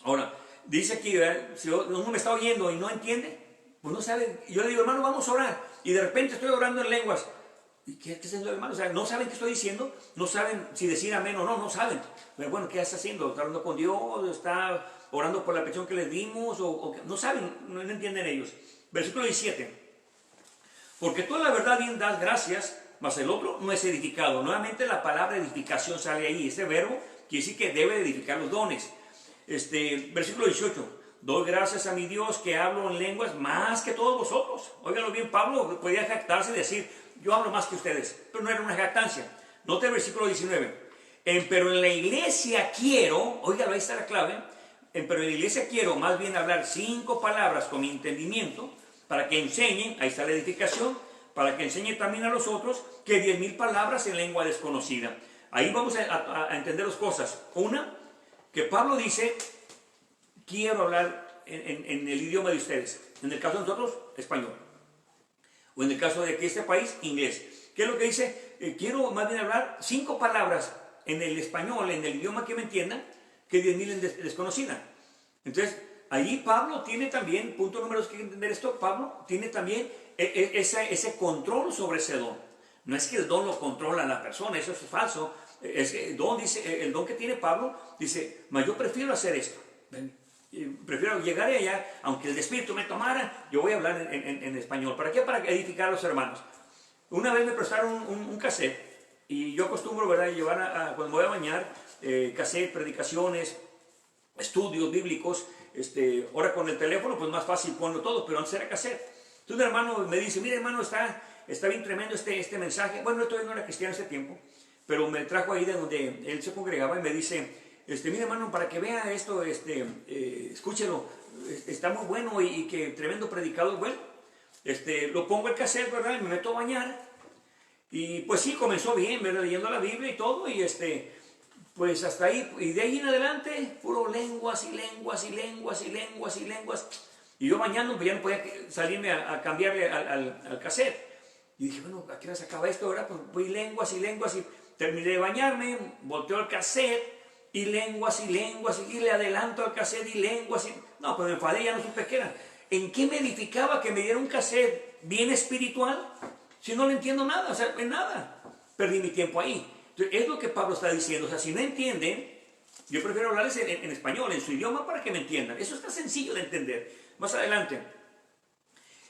Ahora, dice aquí, si uno me está oyendo y no entiende, pues no sabe. Yo le digo, hermano, vamos a orar. Y de repente estoy orando en lenguas. ¿Y qué está haciendo el hermano? O sea, no saben qué estoy diciendo, no saben si decir amén o no, no saben. Pero bueno, ¿qué está haciendo? ¿Está orando con Dios? ¿Está orando por la petición que les dimos? No saben, no entienden ellos. Versículo 17. Porque tú a la verdad bien das gracias, mas el otro no es edificado. Nuevamente la palabra edificación sale ahí. Ese verbo quiere decir que debe edificar los dones. Versículo 18. Doy gracias a mi Dios que hablo en lenguas más que todos vosotros. Óiganlo bien, Pablo podía jactarse y decir, yo hablo más que ustedes, pero no era una jactancia. Note el versículo 19. Pero en la iglesia quiero, óigalo, ahí está la clave, pero en la iglesia quiero más bien hablar 5 palabras con mi entendimiento, para que enseñe, ahí está la edificación, para que enseñe también a los otros que 10,000 palabras en lengua desconocida. Ahí vamos a entender 2 cosas. Una, que Pablo dice, quiero hablar en el idioma de ustedes. En el caso de nosotros, español. O en el caso de aquí, este país, inglés. ¿Qué es lo que dice? Quiero más bien hablar 5 palabras en el español, en el idioma que me entiendan, que 10,000 en desconocida. Entonces, ahí Pablo tiene también, punto número 2, que entender esto, Pablo tiene también ese control sobre ese don. No es que el don lo controla la persona, eso es falso. El don que tiene Pablo, dice, yo prefiero hacer esto. Prefiero llegar allá, aunque el espíritu me tomara, yo voy a hablar en español. ¿Para qué? Para edificar a los hermanos. Una vez me prestaron un cassette, y yo acostumbro, ¿verdad?, llevar cuando me voy a bañar, cassette, predicaciones, estudios bíblicos. Ahora con el teléfono, pues más fácil ponlo todo, pero antes era cassette. Entonces un hermano me dice, mire hermano, está bien tremendo este mensaje. Bueno, yo todavía no era cristiano ese tiempo, pero me trajo ahí de donde él se congregaba y me dice, mire hermano, para que vea esto, escúchelo, está muy bueno y que tremendo predicador. Bueno, lo pongo el cassette, ¿verdad? Y me meto a bañar. Y pues sí, comenzó bien, ¿verdad?, leyendo la Biblia y todo, y pues hasta ahí, y de ahí en adelante, puro lenguas y lenguas y lenguas y lenguas y lenguas. Y yo bañando, pues ya no podía salirme a cambiarle al cassette. Y dije, bueno, ¿a qué hora se acaba esto, verdad? Pues voy lenguas y lenguas y terminé de bañarme, volteo el cassette y lenguas y lenguas y le adelanto al cassette y lenguas y... No, pues me enfadé, ya no supe qué era. ¿En qué me edificaba que me diera un cassette bien espiritual si no le entiendo nada? O sea, en nada. Perdí mi tiempo ahí. Entonces, es lo que Pablo está diciendo. O sea, si no entienden, yo prefiero hablarles en español, en su idioma, para que me entiendan. Eso está sencillo de entender. Más adelante,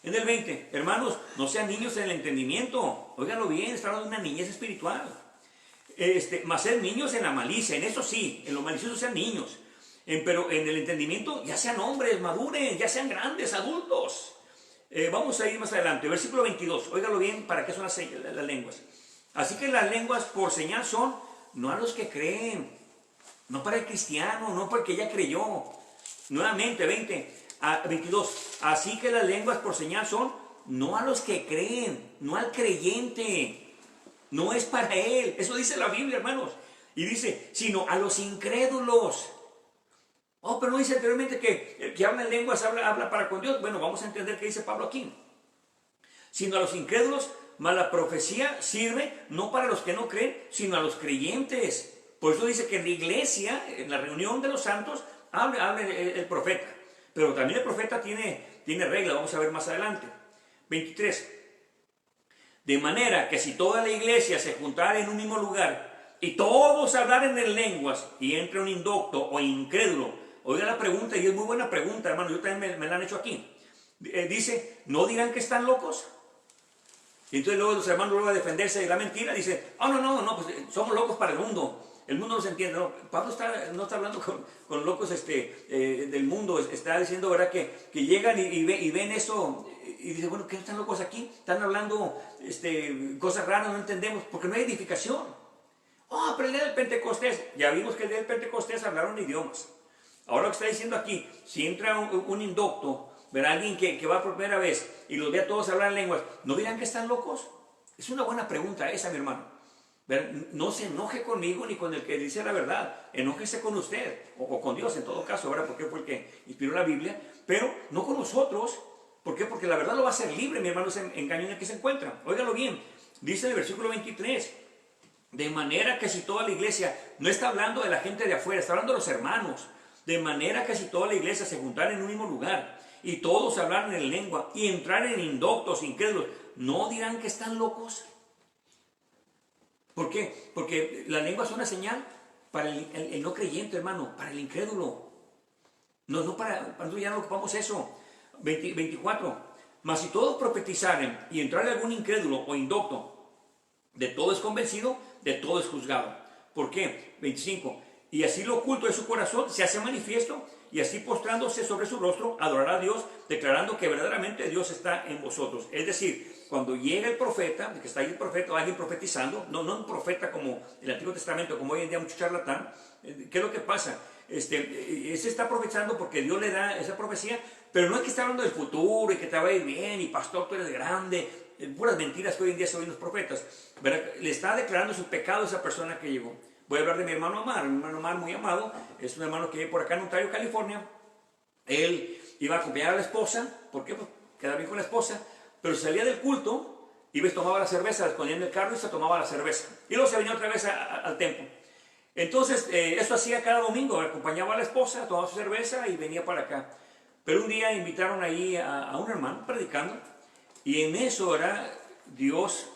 en el 20, hermanos, no sean niños en el entendimiento. Óiganlo bien, está hablando de una niñez espiritual. Más ser niños en la malicia, en eso sí, en lo malicioso sean niños. Pero en el entendimiento ya sean hombres, maduren, ya sean grandes, adultos. Vamos a ir más adelante, versículo 22. Óiganlo bien, ¿para qué son las lenguas? Así que las lenguas por señal son, no a los que creen, no para el cristiano, no para el que ya creyó. Nuevamente, 22. Así que las lenguas por señal son, no a los que creen, no al creyente. No es para él. Eso dice la Biblia, hermanos. Y dice, sino a los incrédulos. Oh, pero no dice anteriormente que el que habla en lenguas habla para con Dios. Bueno, vamos a entender qué dice Pablo aquí. Sino a los incrédulos, mas la profecía sirve no para los que no creen, sino a los creyentes. Por eso dice que en la iglesia, en la reunión de los santos, habla el profeta. Pero también el profeta tiene regla, vamos a ver más adelante. 23. De manera que si toda la iglesia se juntara en un mismo lugar y todos hablaran en lenguas y entre un indocto o incrédulo, oiga la pregunta, y es muy buena pregunta, hermano, yo también me la han hecho aquí. Dice, ¿no dirán que están locos? Y entonces luego los hermanos luego a defenderse de la mentira, dice, oh, no, pues somos locos para el mundo no los entiende. No, Pablo no está hablando con locos del mundo, está diciendo, ¿verdad? Que llegan y ven eso y dice, bueno, ¿qué están locos aquí? Están hablando cosas raras, no entendemos, porque no hay edificación. Oh, pero el día del Pentecostés, ya vimos que el día del Pentecostés hablaron idiomas. Ahora lo que está diciendo aquí, si entra un indocto, verá alguien que va por primera vez y los ve a todos hablar en lenguas, ¿no dirán que están locos? Es una buena pregunta esa, mi hermano. No se enoje conmigo ni con el que dice la verdad, enójese con usted o con Dios en todo caso, ¿verdad? Porque fue el que inspiró la Biblia, pero no con nosotros. ¿Por qué? Porque la verdad lo va a hacer libre, mi hermano, ese engaño en el que se encuentra. Óigalo bien, dice en el versículo 23, de manera que si toda la iglesia, no está hablando de la gente de afuera, está hablando de los hermanos, de manera que si toda la iglesia se juntara en un mismo lugar y todos hablaran en lengua y entraran en indoctos, incrédulos, ¿no dirán que están locos? ¿Por qué? Porque la lengua es una señal para el no creyente, hermano, para el incrédulo. No para nosotros ya no ocupamos eso. 24. Mas si todos profetizaren y entrare algún incrédulo o indocto, de todo es convencido, de todo es juzgado. ¿Por qué? 25. Y así lo oculto de su corazón se hace manifiesto, y así postrándose sobre su rostro, adorará a Dios, declarando que verdaderamente Dios está en vosotros. Es decir, cuando llega el profeta, que está ahí el profeta o alguien profetizando, no un profeta como el Antiguo Testamento, como hoy en día mucho charlatán, ¿qué es lo que pasa? Se está profetizando porque Dios le da esa profecía, pero no es que está hablando del futuro y que te va a ir bien y pastor, tú eres grande, puras mentiras que hoy en día se oyen los profetas, ¿verdad? Le está declarando su pecado a esa persona que llegó. Voy a hablar de mi hermano Omar muy amado, es un hermano que vive por acá en Ontario, California. Él iba a acompañar a la esposa, ¿por qué? Pues quedaba bien con la esposa, pero salía del culto, iba y tomaba la cerveza, la escondía en el carro y se tomaba la cerveza. Y luego se venía otra vez al templo. Entonces, esto hacía cada domingo, acompañaba a la esposa, tomaba su cerveza y venía para acá. Pero un día invitaron ahí a un hermano predicando, y en eso, ¿verdad? Dios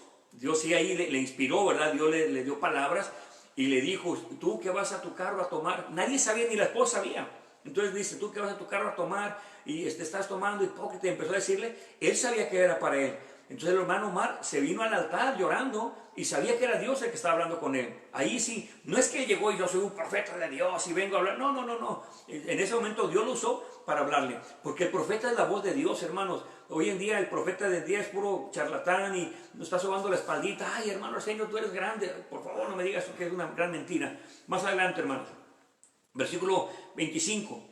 sí ahí le inspiró, ¿verdad? Dios le dio palabras y le dijo, tú que vas a tu carro a tomar, nadie sabía, ni la esposa sabía. Entonces dice, tú que vas a tu carro a tomar y estás tomando, hipócrita, empezó a decirle, él sabía que era para él. Entonces el hermano Omar se vino al altar llorando y sabía que era Dios el que estaba hablando con él. Ahí sí, no es que llegó y yo soy un profeta de Dios y vengo a hablar. No. En ese momento Dios lo usó para hablarle. Porque el profeta es la voz de Dios, hermanos. Hoy en día el profeta del día es puro charlatán y nos está sobando la espaldita. Ay, hermano Arsenio, tú eres grande. Por favor, no me digas que es una gran mentira. Más adelante, hermanos. Versículo 25.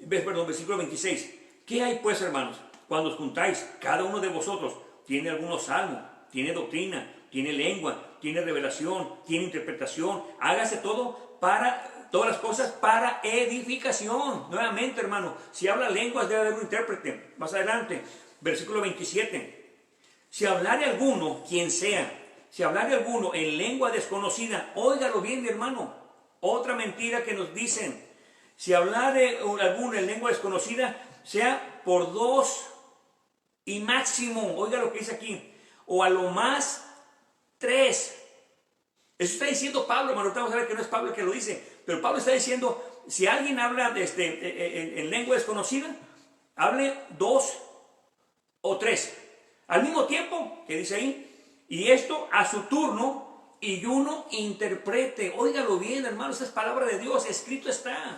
Perdón, versículo 26. ¿Qué hay pues, hermanos? Cuando os juntáis, cada uno de vosotros tiene algunos salmos, tiene doctrina, tiene lengua, tiene revelación, tiene interpretación. Hágase todas las cosas para edificación. Nuevamente, hermano, si habla lenguas debe haber un intérprete. Más adelante, versículo 27. Si hablare alguno, quien sea, si hablare alguno en lengua desconocida, óigalo bien, mi hermano. Otra mentira que nos dicen. Si hablare alguno en lengua desconocida, sea por dos y máximo, oiga lo que dice aquí, o a lo más 3. Eso está diciendo Pablo, hermano. Vamos a ver que no es Pablo el que lo dice, pero Pablo está diciendo, si alguien habla en lengua desconocida, hable 2 o 3 al mismo tiempo, que dice ahí, y esto a su turno, y uno interprete. Óigalo bien, hermanos, esa es palabra de Dios, escrito está.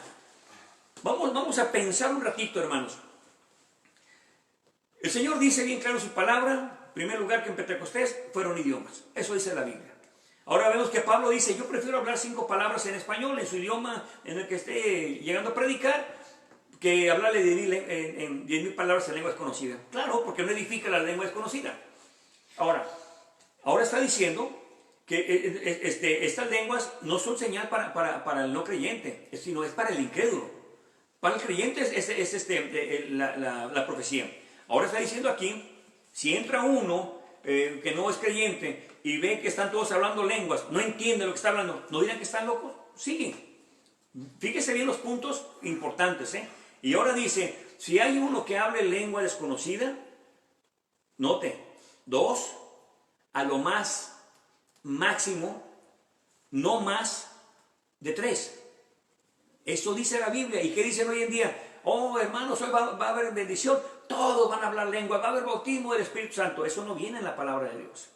Vamos a pensar un ratito, hermanos. El Señor dice bien claro en su palabra, en primer lugar, que en Pentecostés fueron idiomas. Eso dice la Biblia. Ahora vemos que Pablo dice, yo prefiero hablar 5 palabras en español, en su idioma en el que esté llegando a predicar, que hablarle en 10,000 palabras en lengua desconocida. Claro, porque no edifica la lengua desconocida. Ahora está diciendo que estas lenguas no son señal para el no creyente, sino es para el incrédulo. Para el creyente la profecía. Ahora está diciendo aquí, si entra uno que no es creyente y ve que están todos hablando lenguas, no entiende lo que está hablando, ¿no dirán que están locos? Sí. Fíjese bien los puntos importantes, ¿eh? Y ahora dice, si hay uno que hable lengua desconocida, note, 2, a lo más máximo, no más de 3. Eso dice la Biblia. ¿Y qué dicen hoy en día? Oh, hermanos, hoy va a haber bendición, todos van a hablar lengua, va a haber bautismo del Espíritu Santo. Eso no viene en la palabra de Dios.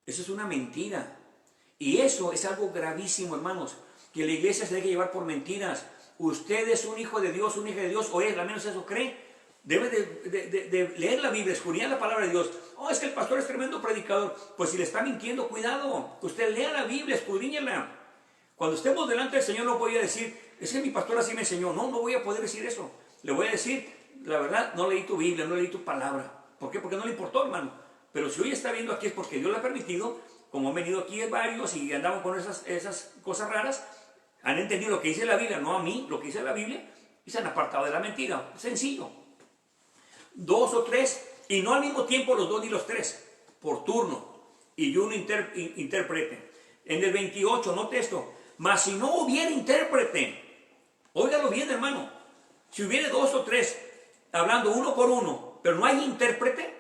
Eso es una mentira. Y eso es algo gravísimo, hermanos, que la iglesia se deje llevar por mentiras. Usted es un hijo de Dios, una hija de Dios, o él, al menos eso cree. Debe de leer la Biblia, escudriñar la palabra de Dios. Oh, es que el pastor es tremendo predicador. Pues si le está mintiendo, cuidado. Usted lea la Biblia, escudriñela. Cuando estemos delante del Señor no voy a decir, es que mi pastor así me enseñó. No, no voy a poder decir eso. Le voy a decir, la verdad, no leí tu Biblia, no leí tu palabra. ¿Por qué? Porque no le importó, hermano. Pero si hoy está viendo aquí es porque Dios le ha permitido, como han venido aquí varios y andaban con esas cosas raras, han entendido lo que dice la Biblia, no a mí, lo que dice la Biblia, y se han apartado de la mentira. Sencillo. 2 o 3, y no al mismo tiempo los 2 ni los 3, por turno, y uno intérprete. En el 28, note esto, mas si no hubiera intérprete, óigalo bien, hermano, si hubiera 2 o 3 hablando uno por uno, pero no hay intérprete,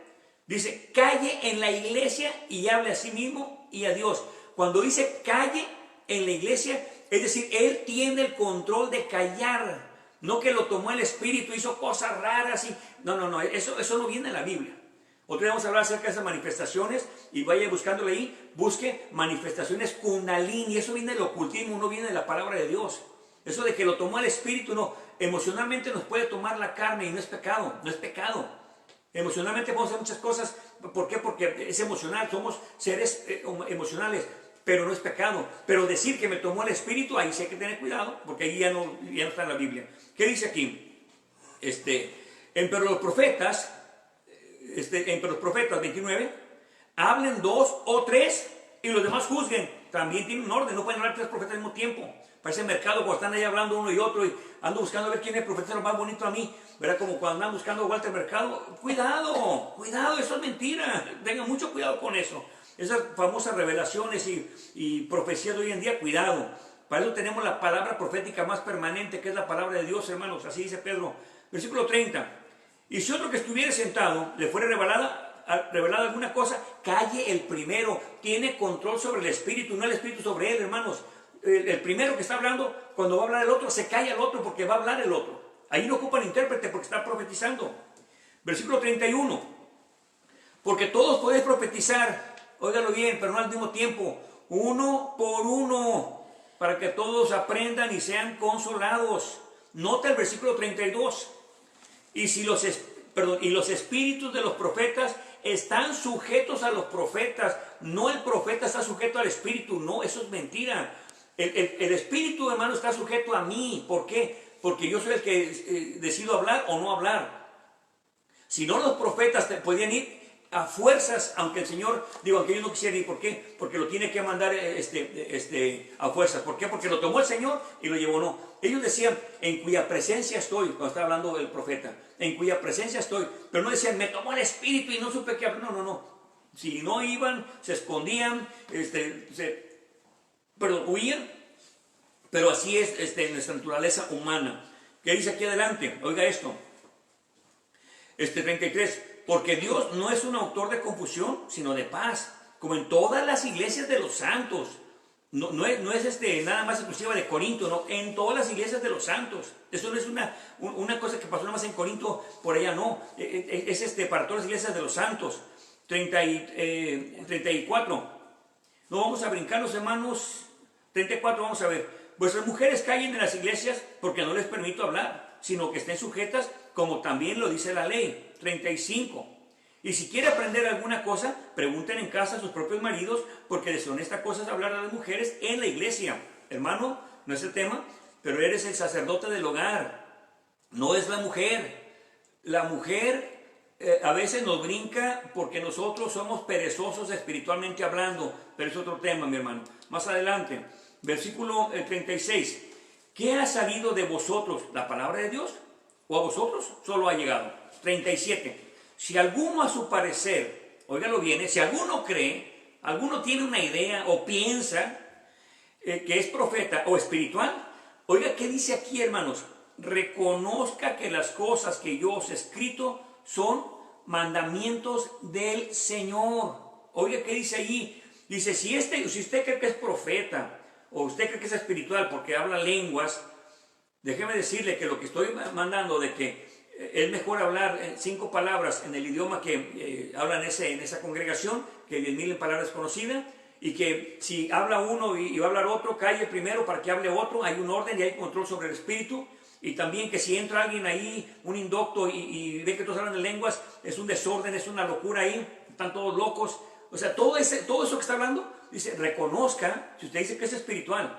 dice, calle en la iglesia y hable a sí mismo y a Dios. Cuando dice calle en la iglesia, es decir, él tiene el control de callar. No que lo tomó el Espíritu, hizo cosas raras y... No, eso no viene en la Biblia. Otro día vamos a hablar acerca de esas manifestaciones y vaya buscándole ahí, busque manifestaciones Kundalini, eso viene del ocultismo, no viene de la palabra de Dios. Eso de que lo tomó el Espíritu, no, emocionalmente nos puede tomar la carne y no es pecado, no es pecado. Emocionalmente podemos hacer muchas cosas, ¿por qué? Porque es emocional, somos seres emocionales. Pero no es pecado. Pero decir que me tomó el Espíritu, ahí sí hay que tener cuidado, porque ahí ya no está en la Biblia. ¿Qué dice aquí? Pero los profetas, 29, hablen 2 o 3 y los demás juzguen. También tienen un orden, no pueden hablar 3 profetas al mismo tiempo. Parece mercado cuando están ahí hablando uno y otro y ando buscando a ver quién es el profeta más bonito a mí. ¿Verdad? Como cuando andan buscando a Walter Mercado. Cuidado, eso es mentira. Tengan mucho cuidado con eso. Esas famosas revelaciones y profecías de hoy en día, cuidado. Para eso tenemos la palabra profética más permanente, que es la palabra de Dios, hermanos. Así dice Pedro. Versículo 30. Y si otro que estuviera sentado le fuera revelada alguna cosa, calle el primero. Tiene control sobre el Espíritu, no el Espíritu sobre él, hermanos. El primero que está hablando, cuando va a hablar el otro, se calla el otro porque va a hablar el otro. Ahí no ocupan intérprete porque está profetizando. Versículo 31. Porque todos podéis profetizar, óigalo bien, pero no al mismo tiempo, uno por uno, para que todos aprendan y sean consolados. Nota el versículo 32. Y los espíritus de los profetas están sujetos a los profetas. No el profeta está sujeto al espíritu, no, eso es mentira. El espíritu, hermano, está sujeto a mí. ¿Por qué? Porque yo soy el que decido hablar o no hablar. Si no, los profetas podían ir a fuerzas, aunque el Señor, aunque ellos no quisieran ir. ¿Por qué? Porque lo tiene que mandar a fuerzas. ¿Por qué? Porque lo tomó el Señor y lo llevó. No, ellos decían, en cuya presencia estoy, cuando estaba hablando el profeta, en cuya presencia estoy, pero no decían, me tomó el Espíritu y no supe qué hablar. No, si no iban, se escondían, huían, pero así es nuestra naturaleza humana. ¿Qué dice aquí adelante? Oiga esto, 33. Porque Dios no es un autor de confusión, sino de paz, como en todas las iglesias de los santos. No es nada más exclusiva de Corinto, no, en todas las iglesias de los santos. Eso no es una cosa que pasó nada más en Corinto, por allá no. Es para todas las iglesias de los santos. 34. No vamos a brincar, hermanos. 34, vamos a ver. Vuestras mujeres callen en las iglesias porque no les permito hablar, sino que estén sujetas como también lo dice la ley. 35. Y si quiere aprender alguna cosa, pregunten en casa a sus propios maridos, porque deshonesta cosa es hablar a las mujeres en la iglesia. Hermano, no es el tema, pero eres el sacerdote del hogar, no es la mujer. La mujer a veces nos brinca porque nosotros somos perezosos espiritualmente hablando, pero es otro tema, mi hermano. Más adelante, versículo 36. ¿Qué ha salido de vosotros? ¿La palabra de Dios? ¿O a vosotros solo ha llegado? 37. Si alguno a su parecer, óigalo bien, si alguno cree, alguno tiene una idea o piensa que es profeta o espiritual, oiga, ¿qué dice aquí, hermanos? Reconozca que las cosas que yo os he escrito son mandamientos del Señor. Oiga, ¿qué dice allí? Dice, si usted cree que es profeta o usted cree que es espiritual porque habla lenguas, déjeme decirle que lo que estoy mandando de que es mejor hablar 5 palabras en el idioma que hablan en esa congregación que 10,000 en palabras conocidas, y que si habla uno y va a hablar otro, calle primero para que hable otro. Hay un orden y hay control sobre el espíritu. Y también que si entra alguien ahí, un indocto, y ve que todos hablan de lenguas, es un desorden, es una locura ahí, están todos locos. O sea, todo eso que está hablando, dice, reconozca, si usted dice que es espiritual,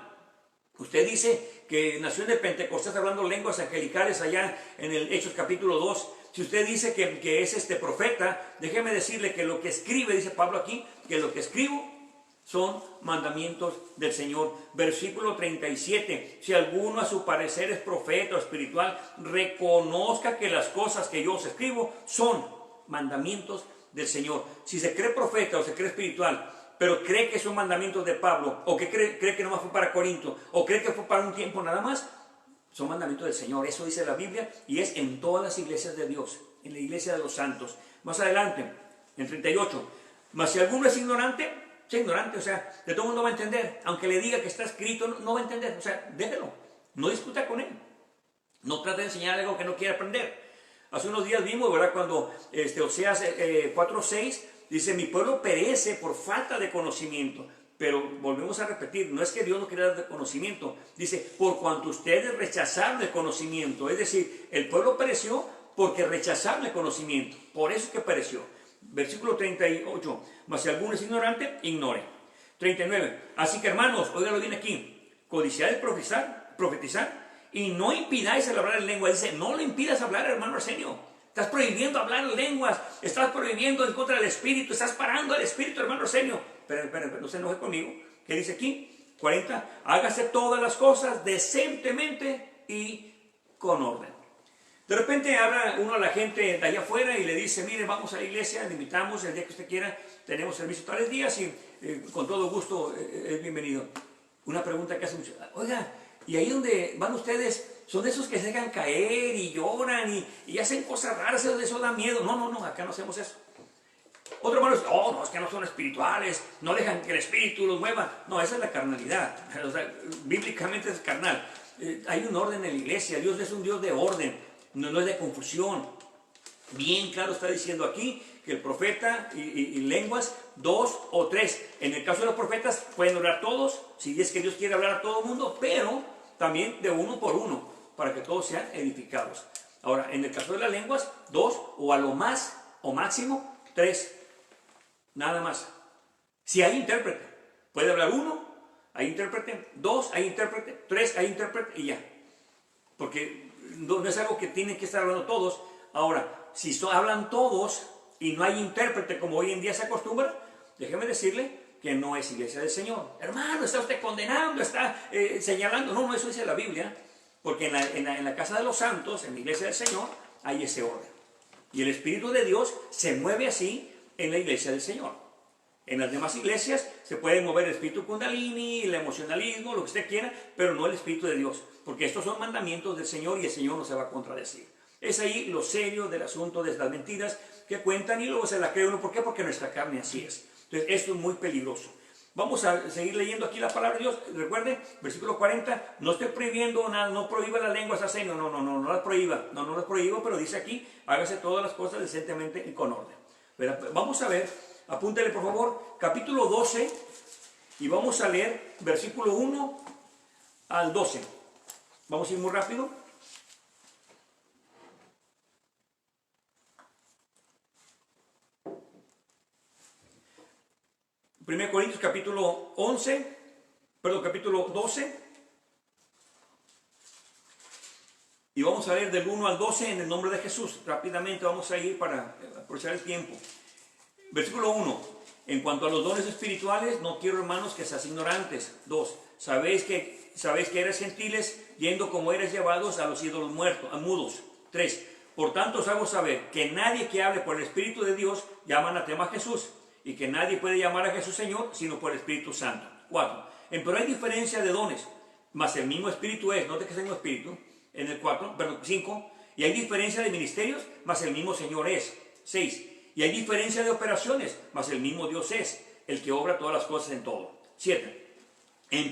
usted dice que nació de Pentecostés hablando lenguas angelicales allá en el Hechos capítulo 2, si usted dice que es profeta, déjeme decirle que lo que escribe, dice Pablo aquí, que lo que escribo son mandamientos del Señor. Versículo 37. Si alguno a su parecer es profeta o espiritual, reconozca que las cosas que yo os escribo son mandamientos del Señor. Si se cree profeta o se cree espiritual, pero cree que son mandamientos de Pablo, o que cree que nomás fue para Corinto, o cree que fue para un tiempo nada más, son mandamientos del Señor. Eso dice la Biblia y es en todas las iglesias de Dios, en la iglesia de los santos. Más adelante, en 38. Mas si alguno es ignorante, o sea, de todo el mundo va a entender, aunque le diga que está escrito, no va a entender, o sea, déjelo, no discuta con él, no trate de enseñar algo que no quiere aprender. Hace unos días vimos, ¿verdad?, cuando Oseas 4:6 dice, mi pueblo perece por falta de conocimiento. Pero volvemos a repetir, no es que Dios no quiera dar conocimiento, dice, por cuanto ustedes rechazaron el conocimiento, es decir, el pueblo pereció porque rechazaron el conocimiento, por eso es que pereció. Versículo 38, mas si alguno es ignorante, ignore. 39, así que hermanos, óigalo bien aquí, codiciad el profetizar, y no impidáis el hablar en lengua. Dice, no le impidas hablar, hermano Arsenio, estás prohibiendo hablar en lenguas, estás prohibiendo en contra del Espíritu, estás parando al Espíritu, hermano Arsenio. Pero no se enoje conmigo. ¿Qué dice aquí? 40, hágase todas las cosas decentemente y con orden. De repente habla uno a la gente de allá afuera y le dice, mire, vamos a la iglesia, le invitamos el día que usted quiera, tenemos servicio tales días y con todo gusto es bienvenido. Una pregunta que hace mucho, oiga, y ahí donde van ustedes, son de esos que se dejan caer y lloran y hacen cosas raras, eso da miedo. No, acá no hacemos eso. Otro hermano dice, no, es que no son espirituales, no dejan que el espíritu los mueva. No, esa es la carnalidad, o sea, bíblicamente es carnal. Hay un orden en la iglesia, Dios es un Dios de orden. No es de confusión. Bien claro está diciendo aquí que el profeta y lenguas, 2 o 3. En el caso de los profetas pueden orar todos, si es que Dios quiere hablar a todo el mundo, pero también de uno por uno, para que todos sean edificados. Ahora, en el caso de las lenguas, 2 o a lo más o máximo 3. Nada más. Si hay intérprete, puede hablar 1, hay intérprete, 2, hay intérprete, 3, hay intérprete y ya. Porque no es algo que tienen que estar hablando todos. Ahora, si hablan todos y no hay intérprete como hoy en día se acostumbra, déjeme decirle que no es iglesia del Señor. Hermano, está usted condenando, está señalando. No, eso dice la Biblia, porque en la casa de los santos, en la iglesia del Señor, hay ese orden. Y el Espíritu de Dios se mueve así en la iglesia del Señor. En las demás iglesias se puede mover el espíritu kundalini, el emocionalismo, lo que usted quiera, pero no el Espíritu de Dios, porque estos son mandamientos del Señor y el Señor no se va a contradecir. Es ahí lo serio del asunto de las mentiras que cuentan y luego se la cree uno. ¿Por qué? Porque nuestra carne así es. Entonces esto es muy peligroso. Vamos a seguir leyendo aquí la palabra de Dios. Recuerde, versículo 40, no estoy prohibiendo nada, no prohíba las lenguas así, no las prohíba, no las prohíbo, pero dice aquí, hágase todas las cosas decentemente y con orden. Pero vamos a ver, apúntale por favor, capítulo 12, y vamos a leer versículo 1 al 12. Vamos a ir muy rápido. 1 Corintios capítulo 12. Y vamos a leer del 1 al 12 en el nombre de Jesús. Rápidamente vamos a ir para aprovechar el tiempo. Versículo 1. En cuanto a los dones espirituales, no quiero, hermanos, que seas ignorantes. 2. Sabéis que eres gentiles, yendo como eres llevados a los ídolos muertos, a mudos. 3. Por tanto os hago saber que nadie que hable por el Espíritu de Dios llama anatema a Jesús, y que nadie puede llamar a Jesús Señor, sino por el Espíritu Santo. 4. Pero hay diferencia de dones, mas el mismo Espíritu es, note que es el mismo Espíritu, en el 5. Y hay diferencia de ministerios, mas el mismo Señor es. 6. Y hay diferencia de operaciones, mas el mismo Dios es, el que obra todas las cosas en todo. 7.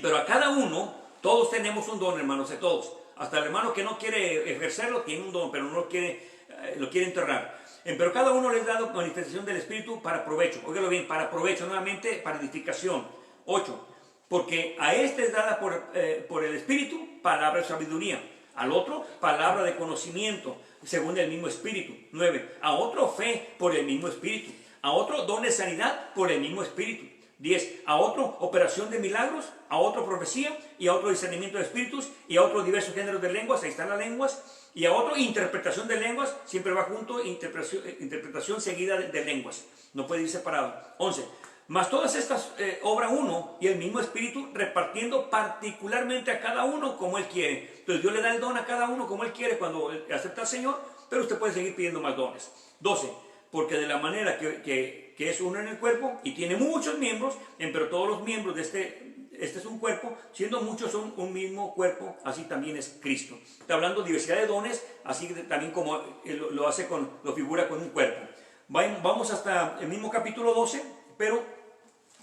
Pero a cada uno, todos tenemos un don, hermanos, de todos. Hasta el hermano que no quiere ejercerlo tiene un don, pero no lo quiere enterrar. Pero cada uno le ha dado manifestación del Espíritu para provecho. Óigalo bien, para provecho, nuevamente, para edificación. 8. Porque a este es dada por el Espíritu palabra de sabiduría. Al otro, palabra de conocimiento, según el mismo Espíritu. 9. A otro, fe por el mismo Espíritu. A otro, don de sanidad por el mismo Espíritu. 10. A otro, operación de milagros. A otro, profecía. Y a otro, discernimiento de espíritus. Y a otro, diversos géneros de lenguas. Ahí están las lenguas. Y a otro, interpretación de lenguas. Siempre va junto, interpretación seguida de lenguas. No puede ir separado. 11. Mas todas estas obra uno y el mismo Espíritu, repartiendo particularmente a cada uno como Él quiere. Entonces Dios le da el don a cada uno como Él quiere cuando acepta al Señor, pero usted puede seguir pidiendo más dones. 12. Porque de la manera que es uno en el cuerpo y tiene muchos miembros, pero todos los miembros de este es un cuerpo, siendo muchos son un mismo cuerpo, así también es Cristo. Está hablando de diversidad de dones, así también como lo figura con un cuerpo. Vamos hasta el mismo capítulo 12, pero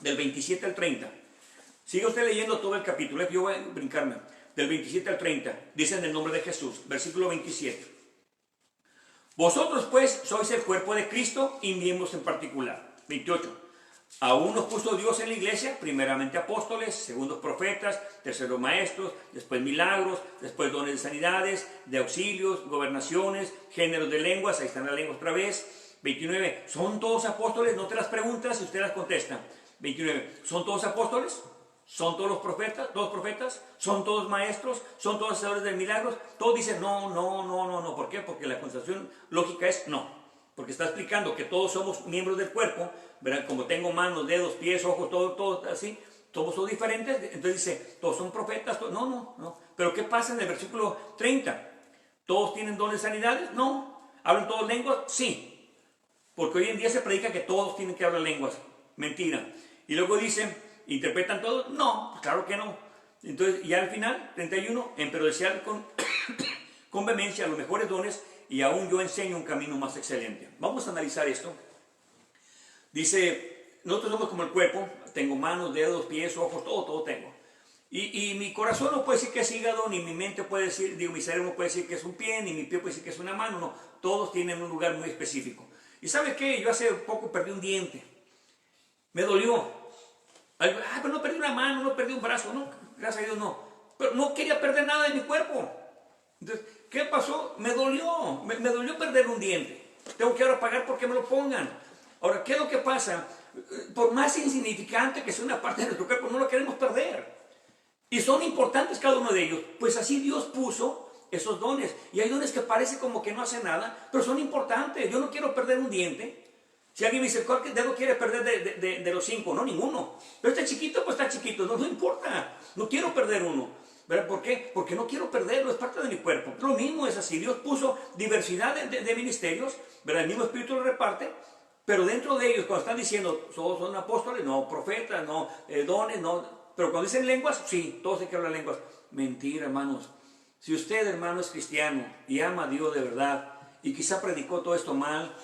del 27 al 30. Sigue usted leyendo todo el capítulo, yo voy a brincarme. Del 27 al 30, dice en el nombre de Jesús, versículo 27. Vosotros pues sois el cuerpo de Cristo y miembros en particular. 28. A unos puso Dios en la iglesia, primeramente apóstoles, segundos profetas, terceros maestros, después milagros, después dones de sanidades, de auxilios, gobernaciones, géneros de lenguas, ahí están las lenguas otra vez. 29. ¿Son todos apóstoles? No te las preguntas y usted las contesta. 29. ¿Son todos apóstoles? ¿Son todos los profetas? ¿Todos profetas? ¿Son todos maestros? ¿Son todos hacedores de milagros? Todos dicen no. ¿Por qué? Porque la contestación lógica es no. Porque está explicando que todos somos miembros del cuerpo, ¿verdad? Como tengo manos, dedos, pies, ojos, todo así. Todos son diferentes. Entonces dice, ¿todos son profetas? No. Pero ¿qué pasa en el versículo 30? ¿Todos tienen dones de sanidades? No. ¿Hablan todos lenguas? Sí. Porque hoy en día se predica que todos tienen que hablar lenguas. Mentira. Y luego dicen, ¿interpretan todos? No, pues claro que no. Entonces, ya al final, 31, pero desear con vehemencia los mejores dones, y aún yo enseño un camino más excelente. Vamos a analizar esto. Dice, nosotros somos como el cuerpo, tengo manos, dedos, pies, ojos, todo tengo. Y mi corazón no puede decir que es hígado, ni mi mente puede decir, mi cerebro no puede decir que es un pie, ni mi pie puede decir que es una mano, no. Todos tienen un lugar muy específico. ¿Y sabe qué? Yo hace poco perdí un diente. Me dolió. Pero no perdí una mano, no perdí un brazo, no, gracias a Dios no. Pero no quería perder nada de mi cuerpo. Entonces, ¿qué pasó? Me dolió perder un diente. Tengo que ahora pagar porque me lo pongan. Ahora, ¿qué es lo que pasa? Por más insignificante que sea una parte de nuestro cuerpo, no lo queremos perder. Y son importantes cada uno de ellos. Pues así Dios puso esos dones. Y hay dones que parece como que no hacen nada, pero son importantes. Yo no quiero perder un diente. Si alguien me dice, ¿cuál dedo quiere perder de los 5? No, ninguno. Pero está chiquito, pues está chiquito. No importa. No quiero perder uno. ¿Verdad? ¿Por qué? Porque no quiero perderlo. Es parte de mi cuerpo. Lo mismo es así. Dios puso diversidad de ministerios. ¿Verdad? El mismo Espíritu lo reparte. Pero dentro de ellos, cuando están diciendo, todos son apóstoles, no, profetas, no, dones, no. Pero cuando dicen lenguas, sí, todos hay que hablar lenguas. Mentira, hermanos. Si usted, hermano, es cristiano y ama a Dios de verdad, y quizá predicó todo esto mal,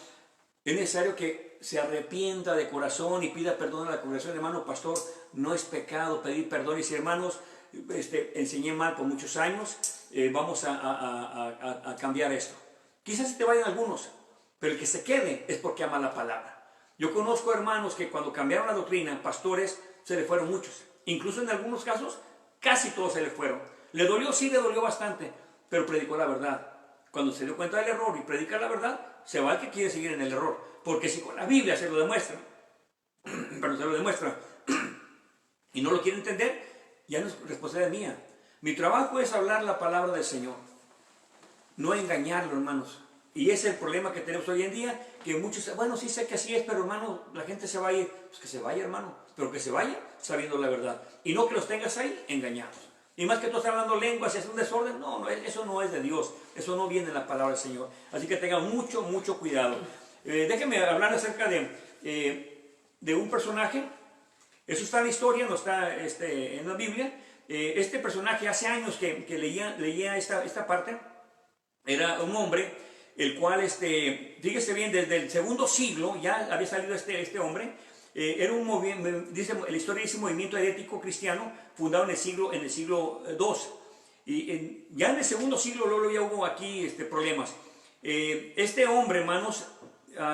es necesario que se arrepienta de corazón y pida perdón a la congregación. Hermano pastor, no es pecado pedir perdón. Y si, hermanos, enseñé mal por muchos años, vamos a cambiar esto. Quizás se te vayan algunos, pero el que se quede es porque ama la palabra. Yo conozco hermanos que cuando cambiaron la doctrina, pastores, se le fueron muchos. Incluso en algunos casos, casi todos se le fueron. Le dolió, sí, le dolió bastante, pero predicó la verdad. Cuando se dio cuenta del error y predica la verdad, se va el que quiere seguir en el error. Porque si con la Biblia se lo demuestra, y no lo quiere entender, ya no es responsabilidad mía. Mi trabajo es hablar la palabra del Señor, no engañarlo, hermanos. Y ese es el problema que tenemos hoy en día, que muchos, bueno, sí sé que así es, pero hermano, la gente se va a ir. Pues que se vaya, hermano, pero que se vaya sabiendo la verdad. Y no que los tengas ahí engañados. Y más que tú estás hablando lenguas, es un desorden. No, no, eso no es de Dios. Eso no viene de la palabra del Señor. Así que tengan mucho, mucho cuidado. Déjenme hablar acerca de un personaje. Eso está en la historia, no está en la Biblia. Este personaje, hace años que leía esta parte, era un hombre, el cual, fíjese bien, desde el segundo siglo ya había salido este hombre. Era un movimiento, la historia dice movimiento herético cristiano, fundado en el siglo II. Y ya en el segundo siglo luego ya hubo aquí problemas. Este hombre, hermanos,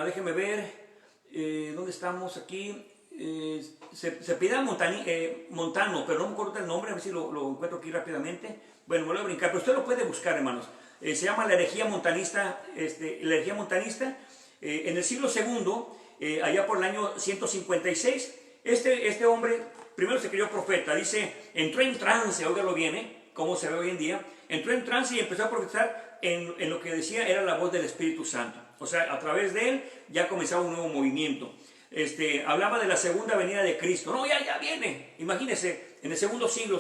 déjenme ver, ¿dónde estamos aquí? Se pida Montano, pero no me acuerdo el nombre, a ver si lo encuentro aquí rápidamente. Bueno, me lo voy a brincar, pero usted lo puede buscar, hermanos. Se llama la herejía montanista. La herejía montanista, en el siglo II, allá por el año 156, este hombre primero se creyó profeta. Dice, entró en trance, óigalo bien, como se ve hoy en día. Entró en trance y empezó a profetizar en lo que decía era la voz del Espíritu Santo. O sea, a través de él ya comenzaba un nuevo movimiento. Hablaba de la segunda venida de Cristo. No, ya viene. Imagínense, en el segundo siglo,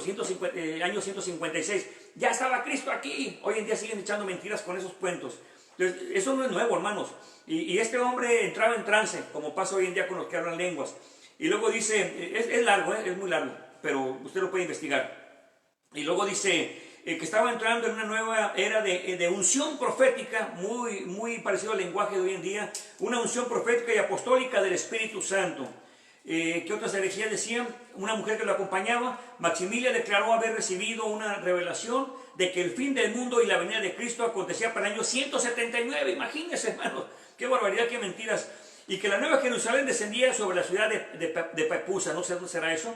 año 156, ya estaba Cristo aquí. Hoy en día siguen echando mentiras con esos cuentos. Entonces, eso no es nuevo, hermanos. Y este hombre entraba en trance, como pasa hoy en día con los que hablan lenguas. Y luego dice, es largo, es muy largo, pero usted lo puede investigar. Y luego dice que estaba entrando en una nueva era de unción profética, muy parecido al lenguaje de hoy en día, una unción profética y apostólica del Espíritu Santo. ¿Qué otras herejías decían? Una mujer que lo acompañaba, Maximilia, declaró haber recibido una revelación de que el fin del mundo y la venida de Cristo acontecía para el año 179. Imagínense, hermanos, qué barbaridad, qué mentiras. Y que la nueva Jerusalén descendía sobre la ciudad de Pepusa, no sé dónde será eso.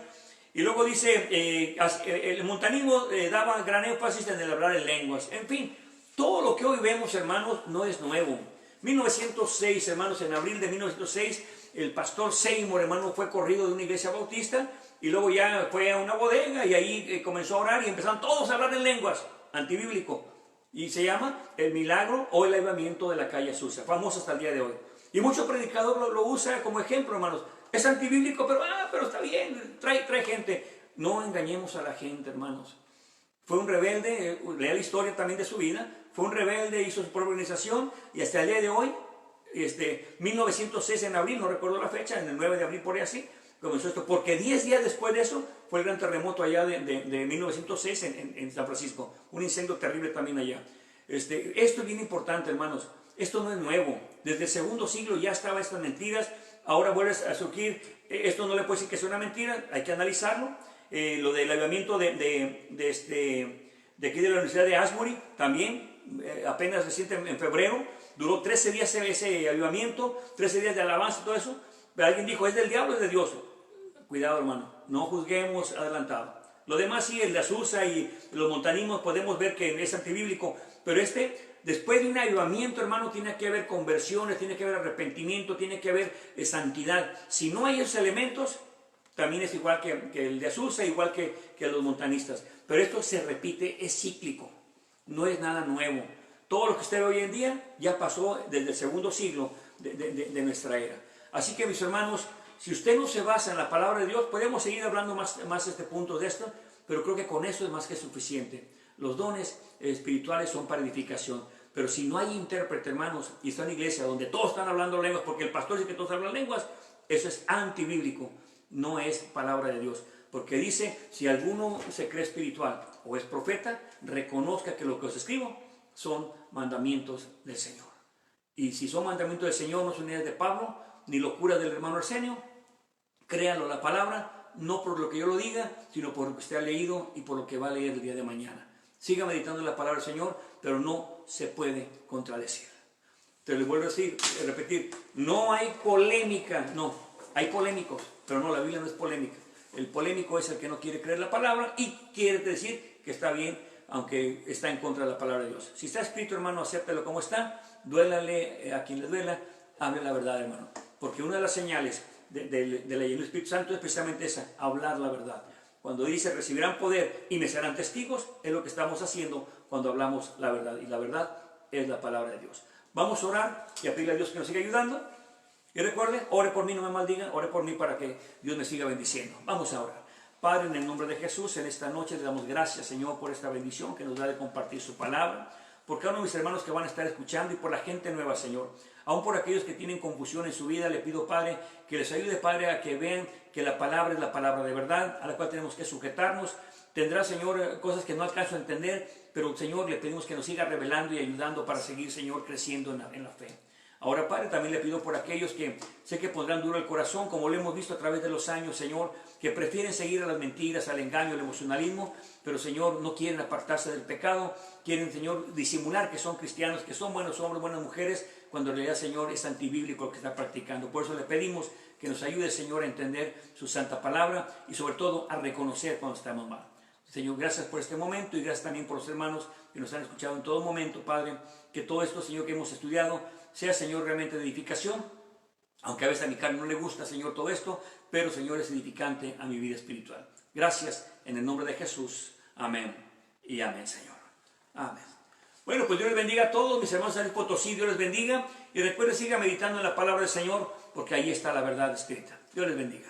Y luego dice, el montanismo daba gran énfasis en el hablar en lenguas. En fin, todo lo que hoy vemos, hermanos, no es nuevo. 1906, hermanos, en abril de 1906, el pastor Seymour, hermano, fue corrido de una iglesia bautista y luego ya fue a una bodega y ahí comenzó a orar y empezaron todos a hablar en lenguas, antibíblico. Y se llama el milagro o el avivamiento de la calle Azusa, famoso hasta el día de hoy. Y muchos predicadores lo usan como ejemplo, hermanos. Es antibíblico, pero está bien, trae gente. No engañemos a la gente, hermanos. Fue un rebelde, lea la historia también de su vida. Fue un rebelde, hizo su propia organización y hasta el día de hoy, 1906 en abril, no recuerdo la fecha, en el 9 de abril por ahí así, comenzó esto. Porque 10 días después de eso fue el gran terremoto allá de 1906 en San Francisco. Un incendio terrible también allá. Esto es bien importante, hermanos. Esto no es nuevo. Desde el segundo siglo ya estaban estas mentiras. Ahora vuelve a surgir. Esto no le puede decir que es una mentira. Hay que analizarlo. Lo del avivamiento de aquí de la Universidad de Asbury también. Apenas reciente en febrero. Duró 13 días ese avivamiento. 13 días de alabanza y todo eso. Pero alguien dijo, ¿es del diablo o es de Dios? Cuidado, hermano. No juzguemos adelantado. Lo demás sí, el de Azusa y los montanismos podemos ver que es antibíblico. Pero después de un avivamiento, hermano, tiene que haber conversiones, tiene que haber arrepentimiento, tiene que haber santidad. Si no hay esos elementos, también es igual que el de Azusa, igual que los montanistas. Pero esto se repite, es cíclico, no es nada nuevo. Todo lo que usted ve hoy en día ya pasó desde el segundo siglo de nuestra era. Así que, mis hermanos, si usted no se basa en la palabra de Dios, podemos seguir hablando más puntos de esto, pero creo que con eso es más que suficiente. Los dones espirituales son para edificación, pero si no hay intérprete, hermanos, y está en la iglesia donde todos están hablando lenguas, porque el pastor dice que todos hablan lenguas, eso es antibíblico, no es palabra de Dios. Porque dice, si alguno se cree espiritual o es profeta, reconozca que lo que os escribo son mandamientos del Señor. Y si son mandamientos del Señor, no son ideas de Pablo, ni locura del hermano Arsenio, créanlo la palabra, no por lo que yo lo diga, sino por lo que usted ha leído y por lo que va a leer el día de mañana. Siga meditando la palabra del Señor, pero no se puede contradecir. Te lo vuelvo a repetir, no hay polémica, no, hay polémicos, pero no, la Biblia no es polémica. El polémico es el que no quiere creer la palabra y quiere decir que está bien, aunque está en contra de la palabra de Dios. Si está escrito, hermano, acéptelo como está, duélale a quien le duela, hable la verdad, hermano. Porque una de las señales de la llenura del Espíritu Santo es precisamente esa, hablar la verdad. Cuando dice recibirán poder y me serán testigos, es lo que estamos haciendo cuando hablamos la verdad. Y la verdad es la palabra de Dios. Vamos a orar y a pedirle a Dios que nos siga ayudando. Y recuerde, ore por mí, no me maldiga, ore por mí para que Dios me siga bendiciendo. Vamos a orar. Padre, en el nombre de Jesús, en esta noche le damos gracias, Señor, por esta bendición que nos da de compartir su palabra, por cada uno de mis hermanos que van a estar escuchando y por la gente nueva, Señor. Aún por aquellos que tienen confusión en su vida, le pido, Padre, que les ayude, Padre, a que vean que la palabra es la palabra de verdad, a la cual tenemos que sujetarnos. Tendrá, Señor, cosas que no alcanzo a entender, pero, Señor, le pedimos que nos siga revelando y ayudando para seguir, Señor, creciendo en la fe. Ahora, Padre, también le pido por aquellos que sé que pondrán duro el corazón, como lo hemos visto a través de los años, Señor, que prefieren seguir a las mentiras, al engaño, al emocionalismo, pero, Señor, no quieren apartarse del pecado, quieren, Señor, disimular que son cristianos, que son buenos hombres, buenas mujeres, cuando en realidad, Señor, es antibíblico lo que está practicando. Por eso le pedimos que nos ayude, Señor, a entender su santa palabra y, sobre todo, a reconocer cuando estamos mal. Señor, gracias por este momento y gracias también por los hermanos que nos han escuchado en todo momento, Padre, que todo esto, Señor, que hemos estudiado sea, Señor, realmente de edificación, aunque a veces a mi carne no le gusta, Señor, todo esto, pero, Señor, es edificante a mi vida espiritual. Gracias en el nombre de Jesús. Amén y amén, Señor. Amén. Bueno, pues Dios les bendiga a todos, mis hermanos de Potosí, Dios les bendiga, y recuerden, siga meditando en la palabra del Señor, porque ahí está la verdad escrita. Dios les bendiga.